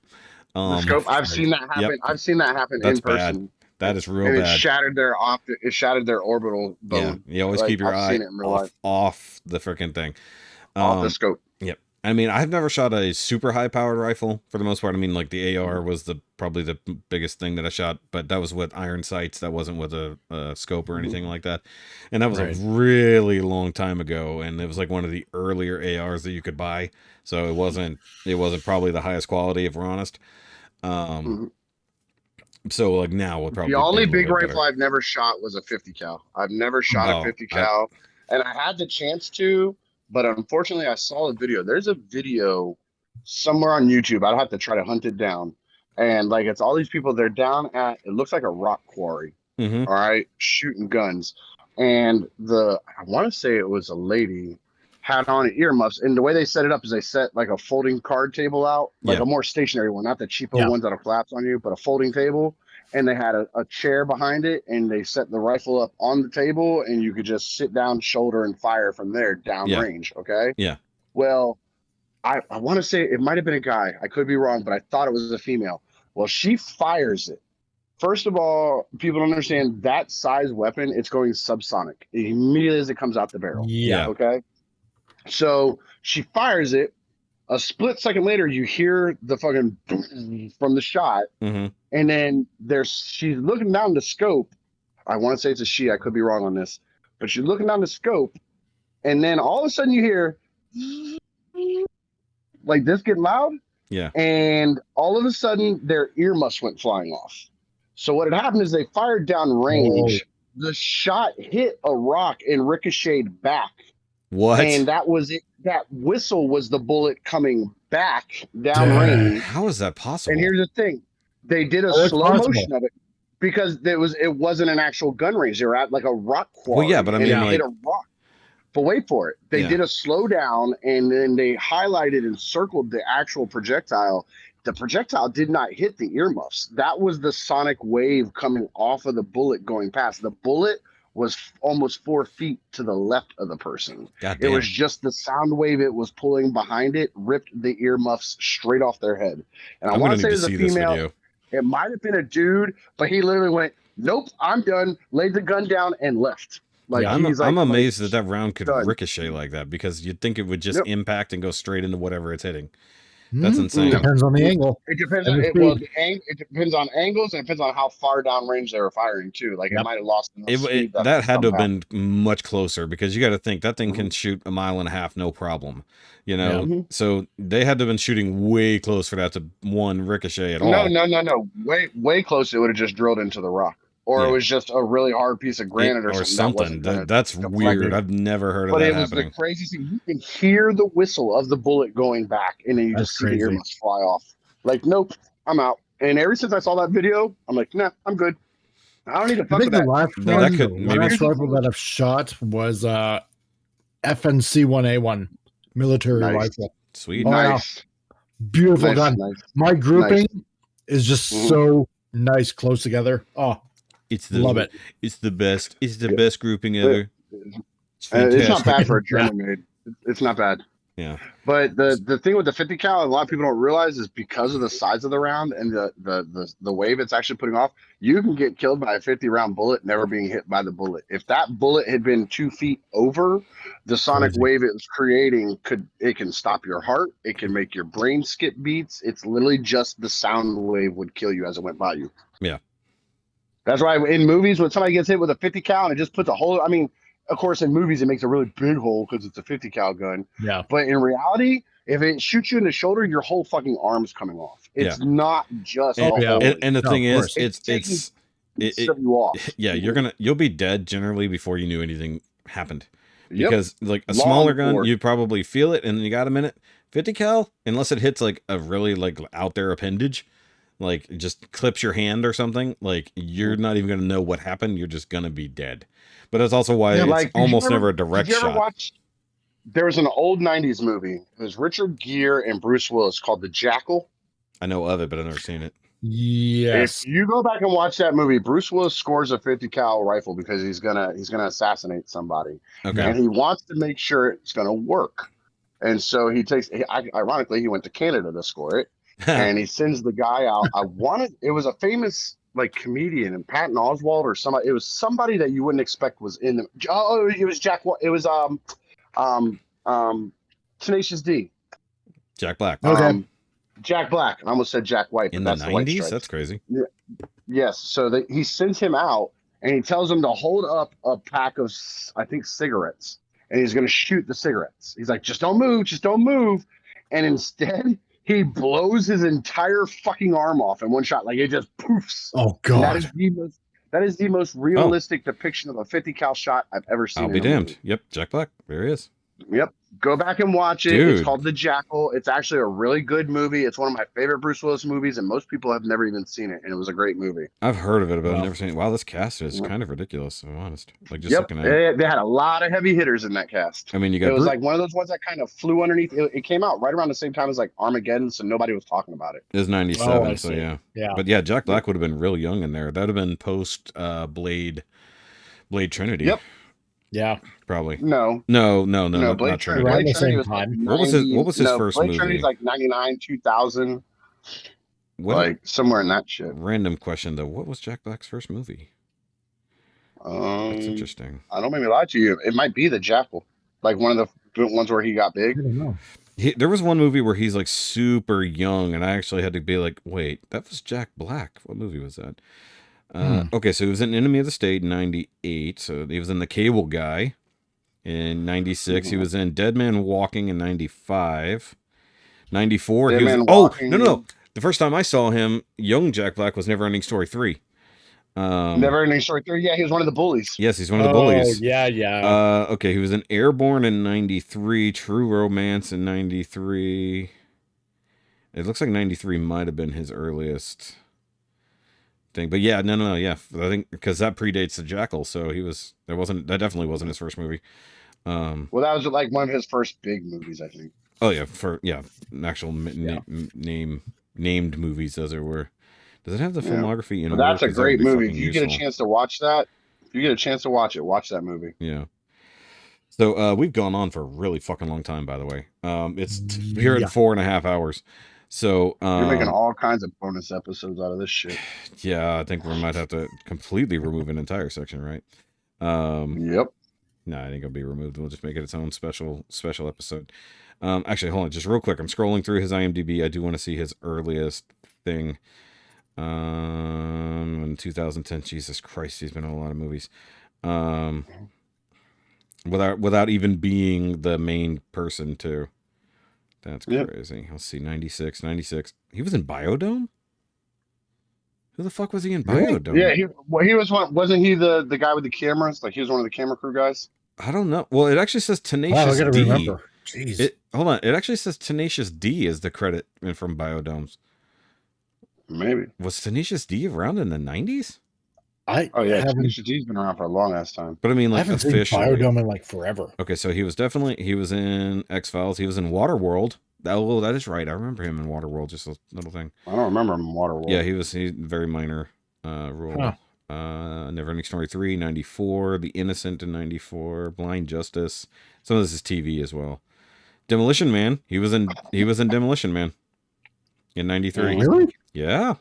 The scope. I've seen that happen. Yep. I've seen that happen That's in person. Bad. That is real and bad. It shattered their orbital bone. Yeah, you always keep your eye off the freaking thing. Off the scope. Yep. I mean, I've never shot a super high powered rifle for the most part. I mean, like the AR was probably the biggest thing that I shot, but that was with iron sights. That wasn't with a scope or anything like that. And that was a really long time ago. And it was like one of the earlier ARs that you could buy. So it wasn't probably the highest quality, if we're honest. So like now would probably the only big rifle I've never shot was a 50 cal. I've never shot a 50 cal, and I had the chance to, but unfortunately I saw a video. There's a video somewhere on YouTube. I'd have to try to hunt it down, and like it's all these people. They're down at it looks like a rock quarry. All right, shooting guns, and I want to say it was a lady had on earmuffs, and the way they set it up is they set like a folding card table out, like a more stationary one, not the cheapo ones that'll collapse on you, but a folding table. And they had a chair behind it, and they set the rifle up on the table, and you could just sit down, shoulder, and fire from there down range. Okay. Yeah. Well, I want to say it might have been a guy. I could be wrong, but I thought it was a female. Well, she fires it. First of all, people don't understand that size weapon. It's going subsonic immediately as it comes out the barrel. Yeah. Okay. So she fires it. A split second later, you hear the fucking from the shot, and then she's looking down the scope. I want to say it's a she. I could be wrong on this, but she's looking down the scope, and then all of a sudden you hear like this get loud. Yeah. And all of a sudden their earmuffs went flying off. So what had happened is they fired down range. The shot hit a rock and ricocheted back. What? And that was it. That whistle was the bullet coming back down range. How is that possible? And here's the thing. They did a slow motion of it because it wasn't an actual gun range. They were at like a rock quarry. Well, yeah, but I mean, hit a rock. But wait for it. They did a slow down, and then they highlighted and circled the actual projectile. The projectile did not hit the earmuffs. That was the sonic wave coming off of the bullet going past. The bullet was almost 4 feet to the left of the person. It was just the sound wave it was pulling behind it, ripped the earmuffs straight off their head. And I want to say it was a female. It might have been a dude, but he literally went, "Nope, I'm done," laid the gun down and left. Like, I'm amazed that round could ricochet like that, because you'd think it would just impact and go straight into whatever it's hitting. That's insane. It depends on the angle. It depends it depends on angles, and it depends on how far down range they were firing too. Like it might have lost speed. That had to have been much closer, because you got to think that thing can shoot 1.5 miles, no problem. You know, so they had to have been shooting way close for that to ricochet at all. No. Way close. It would have just drilled into the rock. Or it was just a really hard piece of granite or something. That's weird. I've never heard of that happening. But it was the craziest thing. You can hear the whistle of the bullet going back, and then you just see the earmuffs fly off. Like, nope, I'm out. And ever since I saw that video, I'm like, nah, I'm good. I don't need to fuck with that. The last rifle that I've shot was FNC1A1 military rifle. Sweet. Nice. Beautiful gun. Nice. My grouping is just so nice, close together. Oh, love it. It's the best. It's the best grouping ever. It's not bad for a German made. It's not bad. Yeah. But the thing with the 50 cal, a lot of people don't realize, is because of the size of the round and the wave it's actually putting off, you can get killed by a 50 round bullet never being hit by the bullet. If that bullet had been 2 feet over, the sonic wave it was creating can stop your heart. It can make your brain skip beats. It's literally just the sound wave would kill you as it went by you. Yeah. That's why in movies, when somebody gets hit with a 50 cal and it just puts a hole, I mean, of course, in movies, it makes a really big hole because it's a 50 cal gun. Yeah. But in reality, if it shoots you in the shoulder, your whole fucking arm's coming off. It's not just. And the thing is, it's you'll be dead generally before you knew anything happened. Because like a smaller gun, you probably feel it and you got a minute. 50 cal, unless it hits like a really like out there appendage, like just clips your hand or something, like you're not even gonna know what happened. You're just gonna be dead. But that's also why it's almost never a direct shot. There was an old 90s movie. It was Richard Gere and Bruce Willis called The Jackal. I know of it, but I've never seen it. Yes. If you go back and watch that movie, Bruce Willis scores a 50 cal rifle because he's gonna assassinate somebody. Okay. And he wants to make sure it's gonna work. And so ironically, he went to Canada to score it, and he sends the guy out. It was a famous like comedian and Patton Oswalt or somebody. It was somebody that you wouldn't expect was in the. Oh, it was It was Tenacious D. Jack Black. Okay. Jack Black. I almost said Jack White, but In that's the the White 90s? Stripes. That's crazy. Yeah. Yes. So he sends him out, and he tells him to hold up a pack of, I think, cigarettes, and he's going to shoot the cigarettes. He's like, just don't move, just don't move. And instead, he blows his entire fucking arm off in one shot. Like it just poofs. Oh And God. that is the most realistic depiction of a 50 cal shot I've ever seen. I'll be damned. Movie. Yep, Jack Black. There he is. Yep. Go back and watch it. Dude. It's called The Jackal. It's actually a really good movie. It's one of my favorite Bruce Willis movies, and most people have never even seen it, and it was a great movie. I've heard of it, but I've never seen it. Wow, this cast is kind of ridiculous, if I'm honest. Like just looking at it. They had a lot of heavy hitters in that cast. I mean, you got it was like one of those ones that kind of flew underneath. It came out right around the same time as like Armageddon, so nobody was talking about it. It was 97, so yeah. Yeah. But yeah, Jack Black would have been real young in there. That would have been post Blade Trinity. Yep. Yeah. Probably. No, not Trinity. Around the Trinity same was time. What was his first Blade movie? Trinity's like 99, 2000. Like somewhere in that shit. Random question though. What was Jack Black's first movie? That's interesting. I don't maybe lie to you. It might be The Jackal. Like one of the ones where he got big. I don't know. There was one movie where he's like super young, and I actually had to be like, wait, that was Jack Black. What movie was that? Okay, so he was in Enemy of the State in 98. So he was in The Cable Guy in 96. He was in Dead Man Walking in 95. 94. Dead He was, Man oh, Walking. no. The first time I saw him, young Jack Black, was Never Ending Story 3. Never Ending Story 3. Yeah, he was one of the bullies. Yes, he's one of the bullies. Yeah. Okay, he was in Airborne in 93. True Romance in 93. It looks like 93 might have been his earliest thing, but yeah, no, yeah, I think because that predates The Jackal, so that definitely wasn't his first movie. Well, that was like one of his first big movies, I think. Oh yeah, actual named movies, as it were. Does it have the filmography in? But that's a great movie. If you get a chance to watch that, watch that movie. Yeah. So we've gone on for a really fucking long time, by the way. It's here at 4.5 hours. So you're making all kinds of bonus episodes out of this shit. Yeah, I think we might have to completely remove an entire section, right? Yep. No, I think it'll be removed. We'll just make it its own special episode. Actually, hold on, just real quick. I'm scrolling through his IMDb. I do want to see his earliest thing. In 2010, Jesus Christ, he's been in a lot of movies. Without even being the main person too. That's crazy. Let's see, 96. He was in Biodome? Who the fuck was he in Biodome? Yeah, he was one. Wasn't he the guy with the cameras? Like he was one of the camera crew guys? I don't know. Well, it actually says Tenacious I gotta D. remember. Jeez. Hold on. It actually says Tenacious D is the credit from Biodomes. Maybe. Was Tenacious D around in the 90s? Tenacious D's been around for a long ass time. But I mean, I like haven't seen officially. Biodome in like forever. Okay, so he was in X-Files. He was in Waterworld. Oh, that is right. I remember him in Waterworld. Just a little thing. I don't remember him in Waterworld. Yeah, he's very minor role. Never Ending Story 3, 94. The Innocent in 94. Blind Justice. Some of this is TV as well. Demolition Man. He was in Demolition Man in 93. Really? Yeah.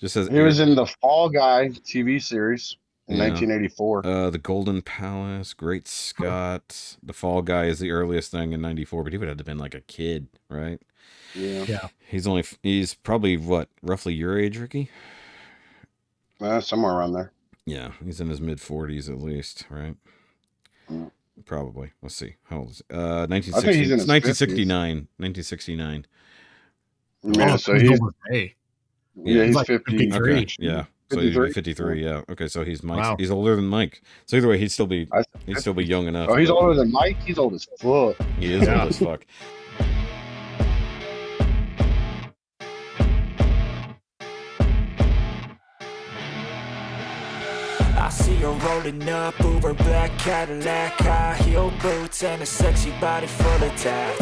Just says he was in the Fall Guy TV series in 1984. The Golden Palace, Great Scott. The Fall Guy is the earliest thing in 94, but he would have been like a kid, right? Yeah. He's probably roughly your age, Ricky? Somewhere around there. Yeah, he's in his mid 40s at least, right? Mm. Probably. Let's see. How old is it? 1969. 1969. Yeah, so he's he's like 50. 53. Okay, yeah. So he's 53, yeah. Okay, so he's Mike. Wow. He's older than Mike. So either way, he'd still be young enough. Oh, he's older than Mike? He's old as fuck. He is old as fuck. I see her rolling up, Uber black Cadillac, high heel boots and a sexy body full of tats.